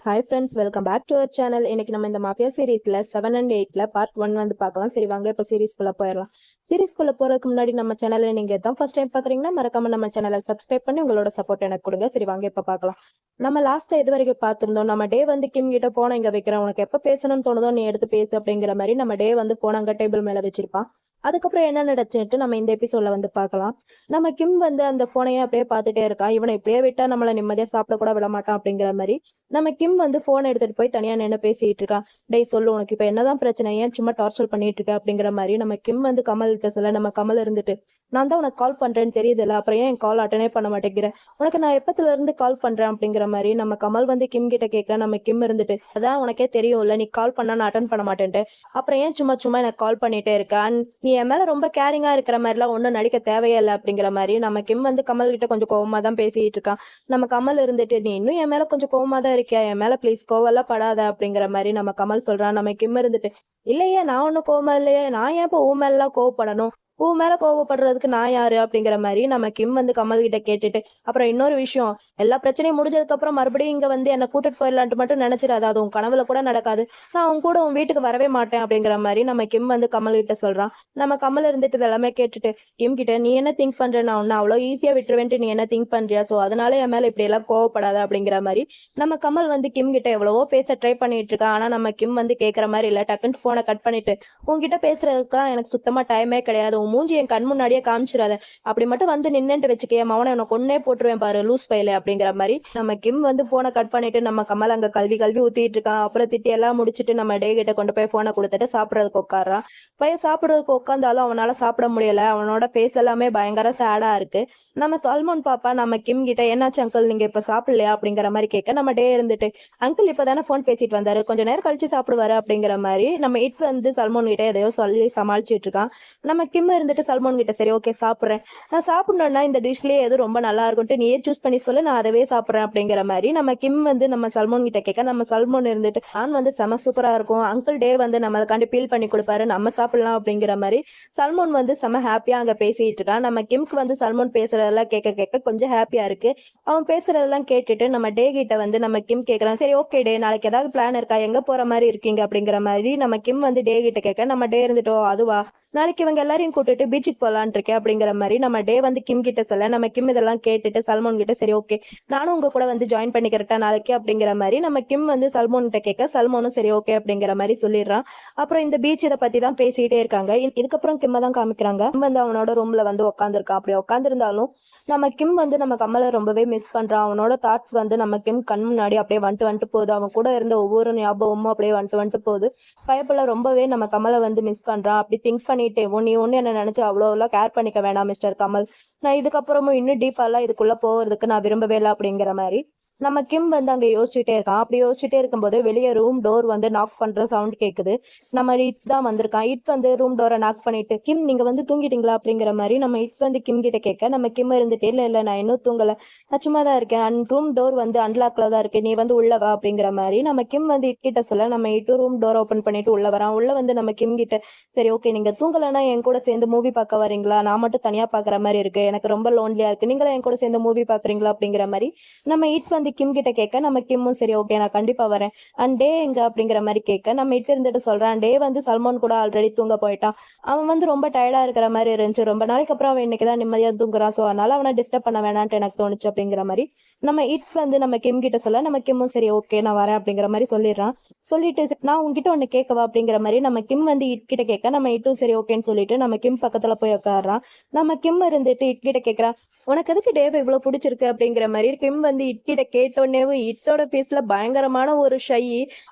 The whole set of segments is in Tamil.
Hi friends, welcome back to our channel. இன்னைக்கு நம்ம இந்த மாஃபியா சீரீஸ்ல 7 and 8ல பார்ட் 1 வந்து பார்க்கலாம். சரி வாங்க இப்போ சீரீஸ்குள்ள போயிடலாம். சீரீஸ்குள்ள போறதுக்கு முன்னாடி நம்ம சேனலை நீங்க தான் ஃபர்ஸ்ட் டைம் பாக்குறீங்கன்னா மறக்காம நம்ம சேனலை சப்ஸ்கிரைப் பண்ணி உங்களோட சப்போர்ட் எனக்கு கொடுங்க. சரி வாங்க இப்போ பார்க்கலாம். நம்ம லாஸ்ட் இது வரைக்கும் பார்த்திருந்தோம். நம்ம டே வந்து கிம் கிட்ட போன இங்க வைக்கிறேன், உனக்கு எப்ப பேசணும்னு தோணுதோ நீ எடுத்து பேசு அப்படிங்கிற மாதிரி நம்ம டே வந்து போன அங்க டேபிள் மேல வச்சிருப்பான். அதுக்கப்புறம் என்ன நடந்துட்டு நம்ம இந்த எபிசோட்ல வந்து பார்க்கலாம். நம்ம கிம் வந்து அந்த போனையே அப்படியே பார்த்துட்டே இருக்கான். இவனை இப்படியே விட்டா நம்மள நிம்மதியா சாப்பிட கூட விட மாட்டான் அப்படிங்கிற மாதிரி நம்ம கிம் வந்து போன் எடுத்துட்டு போய் தனியா நின்று பேசிட்டு இருக்கான். டேய் சொல்லு, உனக்கு இப்ப என்னதான் பிரச்சனை, ஏன் சும்மா டார்ச்சர் பண்ணிட்டு இருக்க அப்படிங்கிற மாதிரி நம்ம கிம் வந்து கமல் கிட்ட சொல்ல, நம்ம கமல் இருந்துட்டு நான் தான் உனக்கு கால் பண்றேன்னு தெரியுதுல்ல, அப்புறம் ஏன் கால் அட்டனே பண்ண மாட்டேங்கிறேன், உனக்கு நான் எப்பத்துல இருந்து கால் பண்றேன் அப்படிங்கிற மாதிரி நம்ம கமல் வந்து கிம் கிட்ட கேட்கிறேன். நம்ம கிம் இருந்துட்டு அதான் உனக்கே தெரியும்ல, நீ கால் பண்ணா நான் அட்டன் பண்ண மாட்டேன்ட்டு, அப்புறம் ஏன் சும்மா சும்மா எனக்கு கால் பண்ணிட்டே இருக்க, நீ என் மேல ரொம்ப கேரிங்கா இருக்கிற மாதிரிலாம் ஒன்னும் நடிக்க தேவையே இல்லை அப்படிங்கிற மாதிரி நம்ம கிம் வந்து கமல் கிட்ட கொஞ்சம் கோவமா தான் பேசிட்டு இருக்கான். நம்ம கமல் இருந்துட்டு நீ இன்னும் என் மேல கொஞ்சம் கோவமா தான் இருக்கியா, என் மேல ப்ளீஸ் கோவெல்லாம் படாத அப்படிங்கிற மாதிரி நம்ம கமல் சொல்றான். நம்ம கிம் இருந்துட்டு இல்லையே நான் ஒன்னும் கோவமா இல்லையே, நான் ஏன் இப்போ உன் மேல எல்லாம் கோவப்படணும், உன் மேல கோவப்படுறதுக்கு நான் யாரு அப்படிங்கிற மாதிரி நம்ம கிம் வந்து கமல் கிட்ட கேட்டுட்டு, அப்புறம் இன்னொரு விஷயம், எல்லா பிரச்சனையும் முடிஞ்சதுக்கு அப்புறம் மறுபடியும் இங்க வந்து என்ன கூட்டிட்டு போயிடலான்ட்டு மட்டும் நினைச்சிடாது, அது உன் கனவுல கூட நடக்காது, நான் உன் கூட உன் வீட்டுக்கு வரவே மாட்டேன் அப்படிங்கிற மாதிரி நம்ம கிம் வந்து கமல் கிட்ட சொல்றான். நம்ம கமல் இருந்துட்டு இதெல்லாமே கேட்டுட்டு கிம் கிட்ட நீ என்ன திங்க் பண்ற, நான் உன்ன அவ்வளவு ஈஸியா விட்டுருவேன்ட்டு நீ என்ன திங்க் பண்றியா, சோ அதனால என் மேல இப்படி எல்லாம் கோவப்படாத அப்படிங்கிற மாதிரி நம்ம கமல் வந்து கிம் கிட்ட எவ்வளவோ பேச ட்ரை பண்ணிட்டு இருக்கா. ஆனா நம்ம கிம் வந்து கேட்கற மாதிரி இல்ல, டக்குன்னு போனை கட் பண்ணிட்டு உன்கிட்ட பேசுறதுக்கு எனக்கு சுத்தமா டைமே கிடையாது, உன் மூஞ்சி என் கண் முன்னாடியே காமிச்சிடாத, அப்படி மட்டும் வந்து நின்னுட்டு வச்சுக்கே மவனை உனக்கு கொன்னே போட்டுருவேன் பாரு லூஸ் பையில அப்படிங்கிற மாதிரி நம்ம கிம் வந்து போனை கட் பண்ணிட்டு நம்ம கமல் அங்க கல்வி ஊத்திட்டு இருக்கான். அப்புறம் திட்டி எல்லாம் முடிச்சுட்டு நம்ம டே கிட்ட கொண்டு போய் போனை கொடுத்துட்டு சாப்பிடறதுக்கு உட்காரான். பையன் சாப்பிடறதுக்கு உட்காந்தாலும் அவனால சாப்பிட முடியல, அவனோட ஃபேஸ் எல்லாமே பயங்கர சேடா இருக்கு. நம்ம சல்மான் பாப்பா நம்ம கிம் கிட்ட என்னாச்சு அங்கிள், நீங்க இப்ப சாப்பிடலையா அப்படிங்கிற மாதிரி கேட்க நம்ம டே இருந்துட்டு அங்கிள் இப்பதானே போன் பேசிட்டு வந்தாரு, கொஞ்ச நேரம் கழிச்சு சாப்பிடுவாரு அப்படிங்கிற மாதிரி நம்ம இட் வந்து சல்மான் கிட்ட எதையோ சொல்லி சமாளிச்சுட்டு இருக்கான். நம்ம கிம் இருந்துட்டு சல்மான் கிட்ட சரி ஓகே சாப்பிட்றேன், நான் சாப்பிடணும்னா இந்த டிஷ்லயே எது ரொம்ப நல்லா இருக்கும்ட்டு நீயே சூஸ் பண்ணி சொல்லு, நான் அதவே சாப்பிட்றேன் அப்படிங்கிற மாதிரி நம்ம கிம் வந்து நம்ம சல்மான் கிட்ட கேட்க நம்ம சல்மான் இருந்துட்டு நான் வந்து செம சூப்பரா இருக்கும், அங்கிள் டே வந்து நம்மளுக்காண்டி பீல் பண்ணி கொடுப்பாரு, நம்ம சாப்பிடலாம் அப்படிங்கிற மாதிரி சல்மான் வந்து செம ஹாப்பியா அங்க பேசிட்டு இருக்கான். நம்ம கிம்க்கு வந்து சல்மான் பேசுறதெல்லாம் கேட்க கேட்க கொஞ்சம் ஹாப்பியா இருக்கு. அவன் பேசுறதெல்லாம் கேட்டுட்டு நம்ம டே கிட்ட வந்து நம்ம கிம் கேட்கறான், சரி ஓகே டே நாளைக்கு ஏதாவது பிளான் இருக்கா, எங்க போற மாதிரி இருக்கீங்க அப்படிங்கிற மாதிரி நம்ம கிம் வந்து டே கிட்ட கேட்க நம்ம டே இருந்துட்டோ அதுவா நாளைக்கு இவங்க எல்லாரையும் கூட்டிட்டு பீச்சுக்கு போலான் இருக்கேன் அப்படிங்கிற மாதிரி நம்ம டே வந்து கிம் கிட்ட சொல்ல நம்ம கிம் இதெல்லாம் கேட்டுட்டு சல்மான் கிட்ட சரி ஓகே நானும் உங்க கூட வந்து ஜாயின் பண்ணிக்கிறட்டா நாளைக்கு அப்படிங்கிற மாதிரி நம்ம கிம் வந்து சல்மான் கிட்ட கேட்க சல்மானும் சரி ஓகே அப்படிங்கிற மாதிரி சொல்லிடுறான். அப்புறம் இந்த பீச் இதை பத்தி தான் பேசிட்டே இருக்காங்க. இதுக்கப்புறம் கிம்ம தான் காமிக்கிறாங்க. கிம் வந்து அவனோட ரூம்ல வந்து உட்காந்துருக்கான். அப்படி உட்காந்துருந்தாலும் நம்ம கிம் வந்து நம்ம கமலை ரொம்பவே மிஸ் பண்றான். அவனோட தாட்ஸ் வந்து நம்ம கிம் கண் முன்னாடி அப்படியே வந்துட்டு போகுது. அவன் கூட இருந்த ஒவ்வொரு ஞாபகமும் அப்படியே வந்துட்டு போகுது. பயப்புல ரொம்பவே நம்ம கமலை வந்து மிஸ் பண்றான். அப்படி திங்க் பண்ணிட்டு நீ ஒண்ணு என்ன நினைச்சு அவ்வளோலாம் கேர் பண்ணிக்க வேணாம் மிஸ்டர் கமல், நான் இதுக்கப்புறமும் இன்னும் டீப்பாலாம் இதுக்குள்ள போறதுக்கு நான் விரும்பவே இல்லை அப்படிங்கிற மாதிரி நம்ம கிம் வந்து அங்க யோசிச்சுட்டே இருக்கான். அப்படி யோசிச்சுட்டே இருக்கும்போது வெளியே ரூம் டோர் வந்து நாக் பண்ற சவுண்ட் கேக்குது. நம்ம இட் தான் வந்திருக்கான். இட் வந்து ரூம் டோரை நாக் பண்ணிட்டு கிம் நீங்க வந்து தூங்கிட்டீங்களா அப்படிங்கிற மாதிரி நம்ம இட் வந்து கிம் கிட்ட கேட்க நம்ம கிம் இருந்துட்டு இல்ல நான் இன்னும் தூங்கல, நான் சும்மா தான் இருக்கேன், அண்ட் ரூம் டோர் வந்து அன்லாக்ல தான் இருக்கு, நீ வந்து உள்ளவா அப்படிங்கிற மாதிரி நம்ம கிம் வந்து இட் கிட்ட சொல்ல நம்ம இட்டு ரூம் டோர் ஓபன் பண்ணிட்டு உள்ள வரான். உள்ள வந்து நம்ம கிம் கிட்ட சரி ஓகே நீங்க தூங்கலன்னா என் கூட சேர்ந்து மூவி பார்க்க வரீங்களா, நான் மட்டும் தனியா பாக்குற மாதிரி இருக்கு, எனக்கு ரொம்ப லோன்லியா இருக்கு, நீங்களும் என் கூட சேர்ந்து மூவி பாக்குறீங்களா அப்படிங்கிற மாதிரி நம்ம இட் வந்து கிம் கிட்ட கேட்க நம்ம கிம்மும் சரி ஓகே நான் கண்டிப்பா வரேன், அண்ட் டே எங்க அப்படிங்கிற மாதிரி கேட்க நம்ம இட்டு இருந்துட்டு சொல்றான் டே வந்து சல்மான் கூட ஆல்ரெடி தூங்க போயிட்டான், அவன் வந்து ரொம்ப டயர்டா இருக்கிற மாதிரி இருந்துச்சு, ரொம்ப நாளைக்கு அப்புறம் அவன் இன்னைக்குதான் நிம்மதியா தூங்குறான், சோ அதனால அவனை டிஸ்டர்ப் பண்ண வேணான்ட்டு எனக்கு தோணுச்சு அப்படிங்கிற மாதிரி நம்ம இட் வந்து நம்ம கிம் கிட்ட சொல்ல நம்ம கிம்மும் சரி ஓகே நான் வரேன் அப்படிங்கிற மாதிரி சொல்லிடுறான். சொல்லிட்டு நான் உங்ககிட்ட ஒண்ணு கேட்கவா அப்படிங்கிற மாதிரி நம்ம கிம் வந்து இட் கிட்ட கேட்க நம்ம இட்டும் சரி ஓகேன்னு சொல்லிட்டு நம்ம கிம் பக்கத்துல போய் உட்காடுறான். நம்ம கிம் இருந்துட்டு இட் கிட்ட கேட்கறான் உனக்கு எதுக்கு டேவ் இவ்வளவு பிடிச்சிருக்கு அப்படிங்கிற மாதிரி கிம் வந்து இட்கிட்ட கேட்டோன்னே இட்டோட பேஸ்ல பயங்கரமான ஒரு ஷை,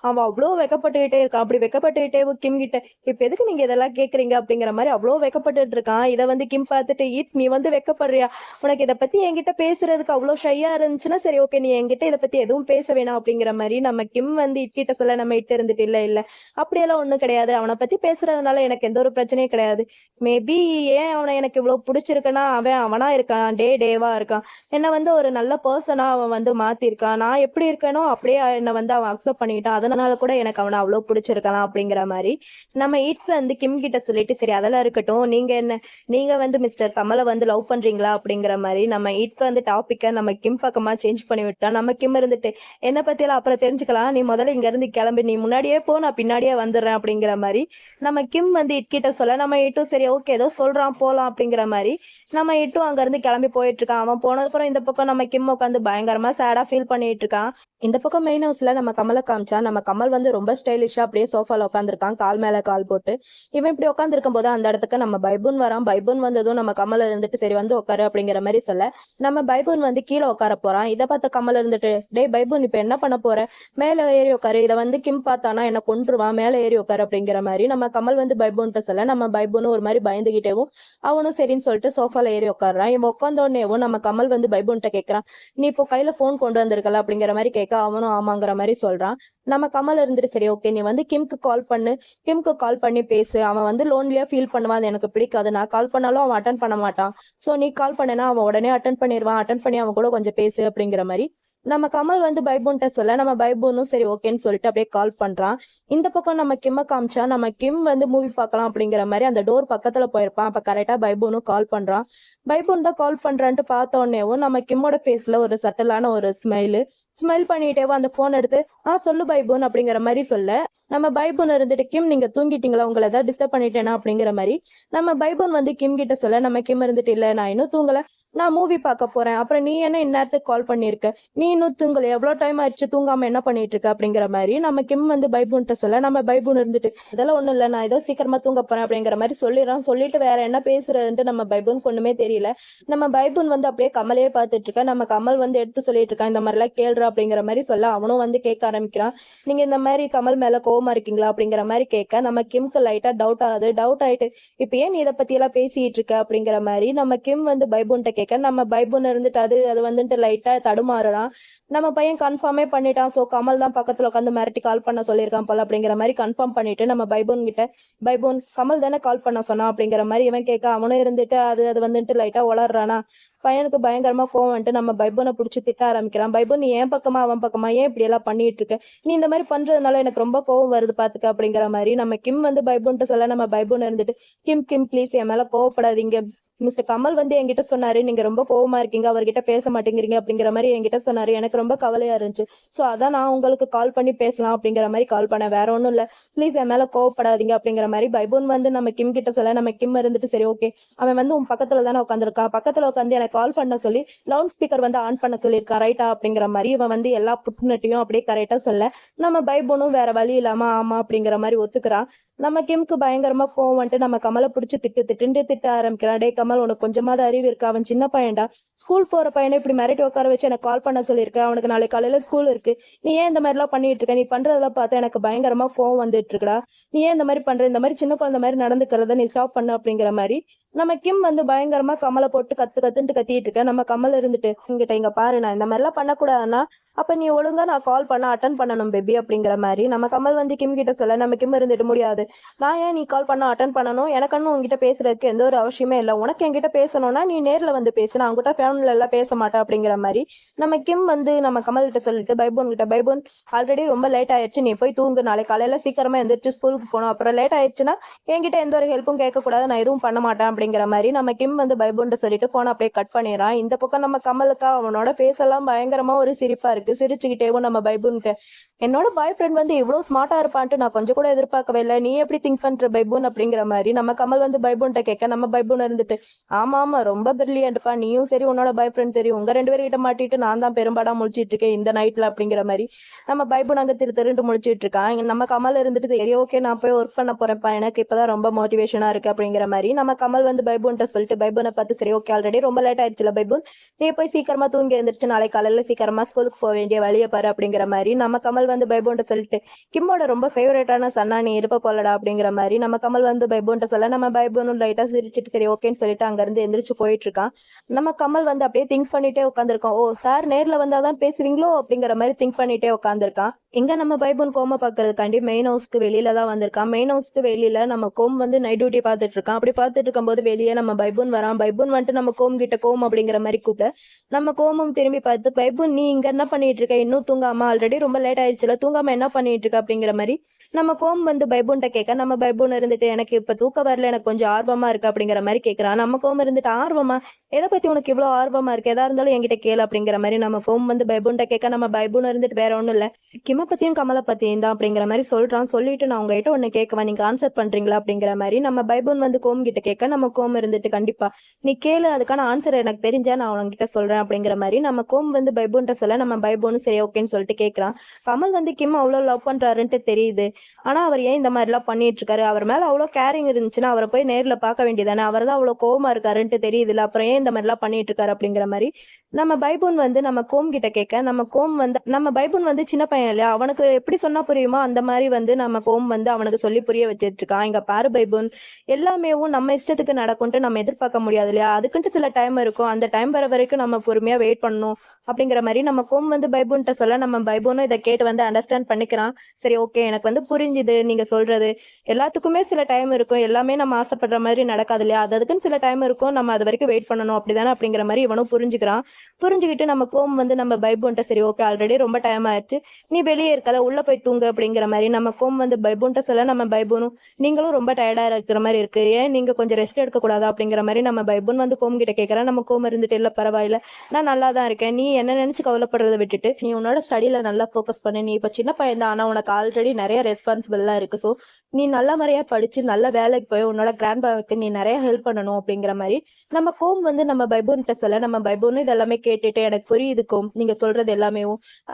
அவன் அவ்வளோ வெக்கப்பட்டுக்கிட்டே இருக்கான். அப்படி வெக்கப்பட்டுக்கிட்டே கிம் கிட்ட இப்ப எதுக்கு நீங்க இதெல்லாம் கேக்குறீங்க அப்படிங்கிற மாதிரி அவ்வளோ வெக்கப்பட்டு இருக்கான். இதை வந்து கிம் பார்த்துட்டு இட் நீ வந்து வெக்கப்படுறியா, உனக்கு இதை பத்தி என்கிட்ட பேசுறதுக்கு அவ்வளோ ஷையா இருந்துச்சுன்னா சரி ஓகே நீ என்கிட்ட இதை பத்தி எதுவும் பேச வேணாம் அப்படிங்கிற மாதிரி நம்ம கிம் வந்து இட்கிட்ட சொல்ல நம்ம இட்டு இருந்துட்டு இல்ல அப்படியெல்லாம் ஒண்ணும் கிடையாது, அவனை பத்தி பேசுறதுனால எனக்கு எந்த ஒரு பிரச்சனையும் கிடையாது, மேபி ஏன் அவனை எனக்கு இவ்வளவு பிடிச்சிருக்குன்னா அவனா இருக்கான் டேவா இருக்கான். என்னை வந்து ஒரு நல்ல பர்சனா அவன் வந்து மாத்திருக்கான். நான் எப்படி இருக்கேனோ அப்படியே என்னை வந்து அவன் அக்செப்ட் பண்ணிக்கிட்டான். அதனால கூட எனக்கு அவனை அவ்வளோ பிடிச்சிருக்கலாம் அப்படிங்கிற மாதிரி நம்ம ஈட் வந்து கிம் கிட்ட சொல்லிட்டு, சரி அதெல்லாம் இருக்கட்டும், நீங்க வந்து மிஸ்டர் கமலை வந்து லவ் பண்றீங்களா அப்படிங்கிற மாதிரி நம்ம ஈட்க்கு வந்து டாபிக்கை நம்ம கிம் பக்கமா சேஞ்ச் பண்ணி விட்டோம். நம்ம கிம் இருந்துட்டு, என்னை பத்தியெல்லாம் அப்புறம் தெரிஞ்சுக்கலாம், நீ முதல்ல இங்க இருந்து கிளம்பி, நீ முன்னாடியே போ, நான் பின்னாடியே வந்துடுறேன் அப்படிங்கிற மாதிரி நம்ம கிம் வந்து இட்கிட்ட சொல்ல, நம்ம இட்டும் சரி ஓகே ஏதோ சொல்றான் போலாம் அப்படிங்கிற மாதிரி நம்ம இட்டும் அங்க இருந்து கிளம்பி போயிட்டு இருக்கான். அவன் போனதுக்கப்புறம் இந்த பக்கம் நம்ம கிம் உட்காந்து பயங்கரமா சேடா ஃபீல் பண்ணிட்டு இருக்கான். இந்த பக்கம் மெயின் ஹவுஸ்ல நம்ம கமலை காமிச்சா, நம்ம கமல் வந்து ரொம்ப ஸ்டைலிஷா அப்படியே சோஃபால உட்காந்துருக்கான், கால் மேல கால் போட்டு. இவன் இப்படி உட்காந்துருக்கும் போது அந்த இடத்துக்கு நம்ம பைபூன் வரான். பைபூன் வந்ததும் நம்ம கமல் இருந்துட்டு, சரி வந்து உட்காரு அப்படிங்கிற மாதிரி சொல்ல, நம்ம பைபூன் வந்து கீழே உட்கார போறான். இதை பார்த்த கமல் இருந்துட்டு, டேய் பைபூன் இப்ப என்ன பண்ண போற, மேல ஏறி உட்காரு, இதை வந்து கிம் பார்த்தானா என்ன கொன்றுவான், மேல ஏறி உட்காரு அப்படிங்கிற மாதிரி நம்ம கமல் வந்து பைபூன்ட்ட சொல்ல, நம்ம பைபூனும் ஒரு மாதிரி பயந்துகிட்டேவும் அவனும் சரின்னு சொல்லிட்டு சோஃபால ஏறி உட்காடுறான். இவன் உட்காந்தோடனேவும் நம்ம கமல் வந்து பைபூன்ட்ட கேட்கறான், நீ இப்போ கையில போன் கொண்டு வந்திருக்கல அப்படிங்கிற மாதிரி கேட்க, அவனும் ஆமாங்கிற மாதிரி சொல்றான். நம்ம கமல் இருந்துட்டு, சரி ஓகே நீ வந்து கிம்க்கு கால் பண்ணி பேசு, அவன் வந்து லோன்லியா ஃபீல் பண்ணுவான், அது எனக்கு பிடிக்காது, நான் கால் பண்ணாலும் அவன் அட்டன் பண்ண மாட்டான், சோ நீ கால் பண்ணனா அவன் உடனே அட்டன் பண்ணிடுவான், அட்டன் பண்ணி அவன் கூட கொஞ்சம் பேசு அப்படிங்கிற மாதிரி நம்ம கமல் வந்து பைபூன்ட்ட சொல்ல, நம்ம பைபூனும் சரி ஓகேன்னு சொல்லிட்டு அப்படியே கால் பண்றான். இந்த பக்கம் நம்ம கிம்ம காமிச்சா, நம்ம கிம் வந்து மூவி பார்க்கலாம் அப்படிங்கிற மாதிரி அந்த டோர் பக்கத்துல போயிருப்பான். அப்ப கரெக்டா பைபூனும் கால் பண்றான். பைபூன் தான் கால் பண்றான்ட்டு பார்த்த உடனேவும் நம்ம கிம்மோட ஃபேஸ்ல ஒரு சட்டலான ஒரு ஸ்மைல் பண்ணிட்டேவும் அந்த போன் எடுத்து, சொல்லு பைபூன் அப்படிங்கிற மாதிரி சொல்ல, நம்ம பைபூன் இருந்துட்டு, கிம் நீங்க தூங்கிட்டீங்களா, உங்களை ஏதாவது டிஸ்டர்ப் பண்ணிட்டேனா அப்படிங்கிற மாதிரி நம்ம பைபூன் வந்து கிம் கிட்ட சொல்ல, நம்ம கிம் இருந்துட்டு, இல்ல நான் இன்னும் தூங்கல, நான் மூவி பார்க்க போறேன், அப்புறம் நீ என்ன இந்நேரத்துக்கு கால் பண்ணிருக்க, நீ இன்னும் தூங்கல, எவ்வளவு டைம் ஆயிடுச்சு, தூங்காம என்ன பண்ணிட்டு இருக்க அப்படிங்கிற மாதிரி நம்ம கிம் வந்து பைபூன்ட்ட சொல்ல, நம்ம பைபூன் இருந்துட்டு, இதெல்லாம் ஒண்ணும் இல்ல, நான் ஏதோ சீக்கிரமா தூங்க போறேன் அப்படிங்கிற மாதிரி சொல்லிடுறான். சொல்லிட்டு வேற என்ன பேசுறதுன்ட்டு நம்ம பைபூனுக்கு ஒண்ணுமே தெரியல. நம்ம பைபூன் வந்து அப்படியே கமலையே பார்த்துட்டு இருக்க, நம்ம கமல் வந்து எடுத்து சொல்லிட்டு இருக்கான், இந்த மாதிரி எல்லாம் கேள்றா அப்படிங்கிற மாதிரி சொல்ல, அவனும் வந்து கேட்க ஆரம்பிக்கிறான், நீங்க இந்த மாதிரி கமல் மேல கோவமா இருக்கீங்களா அப்படிங்கிற மாதிரி கேட்க, நம்ம கிம்க்கு லைட்டா டவுட் ஆயிட்டு, இப்ப ஏன் நீ இதை பத்தி எல்லாம் பேசிட்டு இருக்க அப்படிங்கிற மாதிரி நம்ம கிம் வந்து பைபூன்ட்ட கேட்க, நம்ம பைபூன் இருந்துட்டு அது வந்துட்டு லைட்டா தடுமாறுறான். நம்ம பையன் கன்ஃபார்மே பண்ணிட்டான், சோ கமல் தான் பக்கத்துல உட்காந்து மிரட்டி கால் பண்ண சொல்லியிருக்கான் போல அப்படிங்கிற மாதிரி கன்ஃபார்ம் பண்ணிட்டு நம்ம பைபூன் கிட்ட, பைபூன் கமல் தானே கால் பண்ண சொன்னா அப்படிங்கிற மாதிரி இவன் கேட்க, அவனும் இருந்துட்டு அது வந்துட்டு லைட்டா உளறானா. பையனுக்கு பயங்கரமா கோவம் வந்துட்டு நம்ம பைபூனை பிடிச்சி திட்ட ஆரம்பிக்கிறான். பைபூன் நீ ஏன் பக்கமா அவன் பக்கமா, ஏன் இப்படி எல்லாம் பண்ணிட்டு இருக்க, நீ இந்த மாதிரி பண்றதுனால எனக்கு ரொம்ப கோவம் வருது பாத்துக்க அப்படிங்கிற மாதிரி நம்ம கிம் வந்து பைபூன்ட்டு சொல்ல, நம்ம பைபூன் இருந்துட்டு, கிம் ப்ளீஸ் என் மேல கோவப்படாதீங்க, மிஸ்டர் கமல் வந்து என்கிட்ட சொன்னாரு, நீங்க ரொம்ப கோவமா இருக்கீங்க, அவர்கிட்ட பேச மாட்டேங்கிறீங்க அப்படிங்கிற மாதிரி என்கிட்ட சொன்னாரு, எனக்கு ரொம்ப கவலையா இருந்துச்சு, சோ அதான் நான் உங்களுக்கு கால் பண்ணி பேசலாம் அப்படிங்கிற மாதிரி கால் பண்ணேன், வேற ஒண்ணும் இல்ல, ப்ளீஸ் என் மேல கோவப்படாதீங்க அப்படிங்கிற மாதிரி பைபூன் வந்து நம்ம கிம் கிட்ட சொல்ல, நம்ம கிம் இருந்துட்டு, சரி ஓகே அவன் வந்து உன் பக்கத்துல தானே உட்காந்துருக்கான், பக்கத்துல உட்காந்து எனக்கு கால் பண்ண சொல்லி லவுட் ஸ்பீக்கர் வந்து ஆன் பண்ண சொல்லியிருக்கான் ரைட்டா அப்படிங்கிற மாதிரி இவன் வந்து எல்லா புட்நட்டையும் அப்படியே கரெக்டா சொல்ல, நம்ம பைபூனும் வேற வழி இல்லாம ஆமா அப்படிங்கிற மாதிரி ஒத்துக்கிறான். நம்ம கிம்க்கு பயங்கரமா கோவம் வந்துட்டு நம்ம கமலை பிடிச்சி திட்ட ஆரம்பிக்கிறான். டே கமல் உனக்கு கொஞ்சமாவது அறிவு இருக்கு, அவன் சின்ன பையன்டா, ஸ்கூல் போற பையனை இப்படி மிரட்டி உட்கார வச்சு எனக்கு கால் பண்ண சொல்லியிருக்க, அவனுக்கு நாளைக்கு காலையில ஸ்கூல் இருக்கு, நீ ஏன் இந்த மாதிரி எல்லாம் பண்ணிட்டு இருக்க, நீ பண்றதெல்லாம் பார்த்து எனக்கு பயங்கரமா கோவம் வந்துட்டு இருக்கா, நீ ஏன் இந்த மாதிரி பண்ற, இந்த மாதிரி சின்ன குழந்தை மாதிரி நடந்துக்கிறத நீ ஸ்டாப் பண்ணு அப்படிங்கிற மாதிரி நம்ம கிம் வந்து பயங்கரமா கமலை போட்டு கத்துன்ட்டு கத்திட்டு இருக்க. நம்ம கமல் இருந்துட்டு, இங்க பாரு, நான் இந்த மாதிரி எல்லாம் பண்ணக்கூடாதுன்னா அப்ப நீ ஒழுங்கா நான் கால் பண்ண அட்டன் பண்ணணும் பேபி அப்படிங்கிற மாதிரி நம்ம கமல் வந்து கிம் கிட்ட சொல்ல, நம்ம கிம் இருந்துட்டு, முடியாது, நான் ஏன் நீ கால் பண்ண அட்டன் பண்ணணும், எனக்குன்னு உங்ககிட்ட பேசுறதுக்கு எந்த ஒரு அவசியமே இல்லை, உனக்கு என்கிட்ட பேசணும்னா நீ நேர்ல வந்து பேசு, நான் உங்ககிட்ட ஃபேமிலில எல்லாம் பேச மாட்டேன் அப்படிங்கிற மாதிரி நம்ம கிம் வந்து நம்ம கமல் கிட்ட சொல்லிட்டு பைபூன் கிட்ட, பைபூன் ஆல்ரெடி ரொம்ப லேட் ஆயிடுச்சு, நீ போய் தூங்கு, நாளைக்கு காலையில சீக்கிரமா எந்திரிச்சு ஸ்கூலுக்கு போகணும், அப்புறம் லேட் ஆயிடுச்சுன்னா என்கிட்ட எந்த ஒரு ஹெல்ப்பும் கேட்கக்கூடாது, நான் எதுவும் பண்ண மாட்டேன் அப்படிங்கிற மாதிரி நம்ம கிம் வந்து பைபூன்ட்டு சொல்லிட்டு போன் அப்படியே கட் பண்ணிடுறான். இந்த பக்கம் நம்ம கமலுக்கா அவனோட ஃபேஸ் எல்லாம் பயங்கரமா ஒரு சிரிப்பா இருக்கு. சிரிச்சுக்கிட்டேவும் நம்ம பைபூனுக்கு, என்னோட பாய் ஃப்ரெண்ட் வந்து இவ்வளவு ஸ்மார்ட்டா இருப்பான்ட்டு நான் கொஞ்சம் கூட எதிர்பார்க்கவே இல்லை, நீ எப்படி திங்க் பண்ற பைபூன் அப்படிங்கிற மாதிரி நம்ம கமல் வந்து பைபூன்ட்ட கேட்க, நம்ம பைபூன் இருந்துட்டு, ஆமா ரொம்ப பிரில்லியன்ட்ப்பா, நீயும் சரி உன்னோட பாய் ஃப்ரெண்ட் சரி, உங்க 2 பேர்கிட்ட மாட்டிட்டு நான் தான் பெரும்பாடா முழிச்சிட்டு இருக்கேன் இந்த நைட்ல அப்படிங்கிற மாதிரி நம்ம பைபூன் அங்க திருட்டு முழிச்சிட்டு இருக்கான். நம்ம கமல் இருந்துட்டு, சரி ஓகே நான் போய் ஒர்க் பண்ண போறேன்ப்பா, எனக்கு இப்பதான் ரொம்ப மோட்டிவேஷனா இருக்கு அப்படிங்கிற மாதிரி நம்ம கமல் வந்து பைபூன்ட்ட சொல்லிட்டு பைபூனை பார்த்து, சரி ஓகே ஆல்ரெடி ரொம்ப லேட் ஆயிடுச்சுல பைபூன், நீ போய் சீக்கிரமா தூங்கி எழுந்திரிச்சு நாளைக்கு காலையில சீக்கிரமா ஸ்கூலுக்கு போக வேண்டிய வழியை பாரு அப்படிங்கிற மாதிரி நம்ம கமல் வந்து பைபூன்ட்ட சொல்லிட்டு, கிம்மோட ரொம்ப ஃபேவரட்டான சன்னா நீ இருப்ப போலடா அப்படிங்கிற மாதிரி நம்ம கமல் வந்து பைபூன்ட்ட சொல்ல, நம்ம பைபூனும் லைட்டா சிரிச்சிட்டு சரி ஓகேன்னு சொல்லிட்டு அங்க இருந்து எந்திரிச்சு போயிட்டு இருக்கான். நம்ம கமல் வந்து அப்படியே திங்க் பண்ணிட்டே உட்காந்துருக்கோம், ஓ சார் நேர்ல வந்தாதான் பேசுவீங்களோ அப்படிங்கிற மாதிரி திங்க் பண்ணிட்டே உட்காந்துருக்கான். இங்க நம்ம பைபூன் கோம பாக்குறதுக்காண்டி மெயின் ஹவுஸ்க்கு வெளியில தான் வந்திருக்கான். மெயின் ஹவுஸ்க்கு வெளியில நம்ம கோம் வந்து நைட் டியூட்டி பார்த்துட்டு இருக்கான். அப்படி பார்த்துட்டு இருக்கும்போது இருக்கும்போது வெளியே நம்ம பைபூன் வரான். பைபூன் வந்துட்டு நம்ம கோம் கிட்ட கோம் அப்படிங்கிற மாதிரி கூப்பிட்டு நம்ம கோமும் திரும்பி பார்த்து பைபூன் நீ இங்க என்ன பண்ணிட்டு இருக்க, இன்னும் தூங்காம, ஆல்ரெடி ரொம்ப லேட் ஆயிடுச்சுல, தூங்காம என்ன பண்ணிட்டு இருக்க அப்படிங்கிற மாதிரி நம்ம கோம் வந்து பைபூன்ட்ட கேட்க நம்ம பைபூன் இருந்துட்டு எனக்கு இப்ப தூக்க வரல, எனக்கு கொஞ்சம் ஆர்வமா இருக்கு அப்படிங்கிற மாதிரி கேட்கறான். நம்ம கோம் இருந்துட்டு ஆர்வமா, எதை பத்தி உனக்கு இவ்வளவு ஆர்வமா இருக்கு, எதா இருந்தாலும் என்கிட்ட கேளு அப்படிங்கிற மாதிரி நம்ம கோம் வந்து பைபூன்ட்ட கேட்க நம்ம பைபூன் இருந்துட்டு வேற ஒண்ணும் இல்ல, கிம பத்தியும் கமலை பத்தியும் தான் அப்படிங்கிற மாதிரி சொல்றான். சொல்லிட்டு நான் உங்ககிட்ட ஒண்ணு கேட்கவா, நீங்க ஆன்சர் பண்றீங்களா அப்படிங்கிற மாதிரி நம்ம பைபூன் வந்து கோம் கிட்ட கேட்க நம்ம கோம் இருந்துட்டு கண்டிப்பா நீ கேளு, அதுக்கான ஆன்சர் எனக்கு தெரிஞ்சா நான் உங்ககிட்ட சொல்றேன் அப்படிங்கிற மாதிரி நம்ம கோம் வந்து பைபூன்ட்ட சொல்ல நம்ம பைபூனும் சரி ஓகேன்னு சொல்லிட்டு கேட்கறான். கமல் வந்து கிம் அவ்வளவு லவ் பண்றாருன்ட்டு தெரியுது, ஆனா அவர் ஏன் இந்த மாதிரி எல்லாம் பண்ணிட்டு இருக்காரு, அவர் மேல அவ்வளவு கேரிங் இருந்துச்சுன்னா அவரை போய் நேர்ல பார்க்க வேண்டியதானே, அவர் தான் அவ்வளவு கோவமா இருக்காருன்ட்டு தெரியுதுல, அப்புறம் ஏன் இந்த மாதிரி எல்லாம் பண்ணிட்டு இருக்காரு அப்படிங்கிற மாதிரி நம்ம பைபூன் வந்து நம்ம கோம் கிட்ட கேட்க நம்ம கோம் வந்து நம்ம பைபூன் வந்து சின்ன பையன் இல்லையா, அவனுக்கு எப்படி சொன்னா புரியுமோ அந்த மாதிரி வந்து நம்ம கோம் வந்து அவனுக்கு சொல்லி புரிய வச்சிட்டு இருக்கான். இங்க பாரு பைபூன், எல்லாமேவும் நம்ம இஷ்டத்துக்கு நடக்கும்ட்டு நம்ம எதிர்பார்க்க முடியாது இல்லையா, அதுக்குன்ட்டு சில டைம் இருக்கும், அந்த டைம் வர வரைக்கும் நம்ம பொறுமையா வெயிட் பண்ணணும் அப்படிங்கிற மாதிரி நம்ம கோம் வந்து பைபூன்ட்ட சொல்ல நம்ம பைபூனும் இதை கேட்டு வந்து அண்டர்ஸ்டாண்ட் பண்ணிக்கிறான். சரி ஓகே எனக்கு வந்து புரிஞ்சுது நீங்க சொல்றது, எல்லாத்துக்குமே சில டைம் இருக்கும், எல்லாமே நம்ம ஆசைப்படுற மாதிரி நடக்காது இல்லையா, அதுக்குன்னு சில டைம் இருக்கும், நம்ம அது வரைக்கும் வெயிட் பண்ணணும் அப்படிதானே அப்படிங்கிற மாதிரி இவனும் புரிஞ்சுக்கிறான். புரிஞ்சுக்கிட்டு நம்ம கோம் வந்து நம்ம பைபூன்ட்ட சரி ஓகே ஆல்ரெடி ரொம்ப டைம் ஆயிடுச்சு, நீ வெளியே இருக்காத உள்ள போய் தூங்கு அப்படிங்கிற மாதிரி நம்ம கோம் வந்து பைபூன்ட்ட சொல்ல நம்ம பைபூனும் நீங்களும் ரொம்ப டயர்டா இருக்கிற மாதிரி இருக்கு, ஏன் நீங்க கொஞ்சம் ரெஸ்ட் எடுக்க கூடாது அப்படிங்கிற மாதிரி நம்ம பைபூன் வந்து கோம் கிட்ட கேட்கறேன். நம்ம கோம் இருந்துட்டு இல்ல பரவாயில்ல நான் நல்லா தான் இருக்கேன், நீ என்ன நினைச்சு கவலைப்படுறதை விட்டுட்டு நீ உன்னோட ஸ்டடியில நல்லா ஃபோக்கஸ் பண்ணு, நீ இப்ப சின்ன பையன் தான், ஆனா உனக்கு ஆல்ரெடி நிறைய ரெஸ்பான்சிபிள்லாம் இருக்கு, ஸோ நீ நல்ல முறையா படிச்சு நல்ல வேலைக்கு போய் உன்னோட கிராண்ட் பாக்கு நீ நிறைய ஹெல்ப் பண்ணணும் அப்படிங்கிற மாதிரி நம்ம கோம் வந்து நம்ம பைபூன்ட்ட சொல்ல நம்ம பைபூனும் இதெல்லாமே கேட்டுட்டு எனக்கு புரியுது கோம் நீங்க சொல்றது எல்லாமே,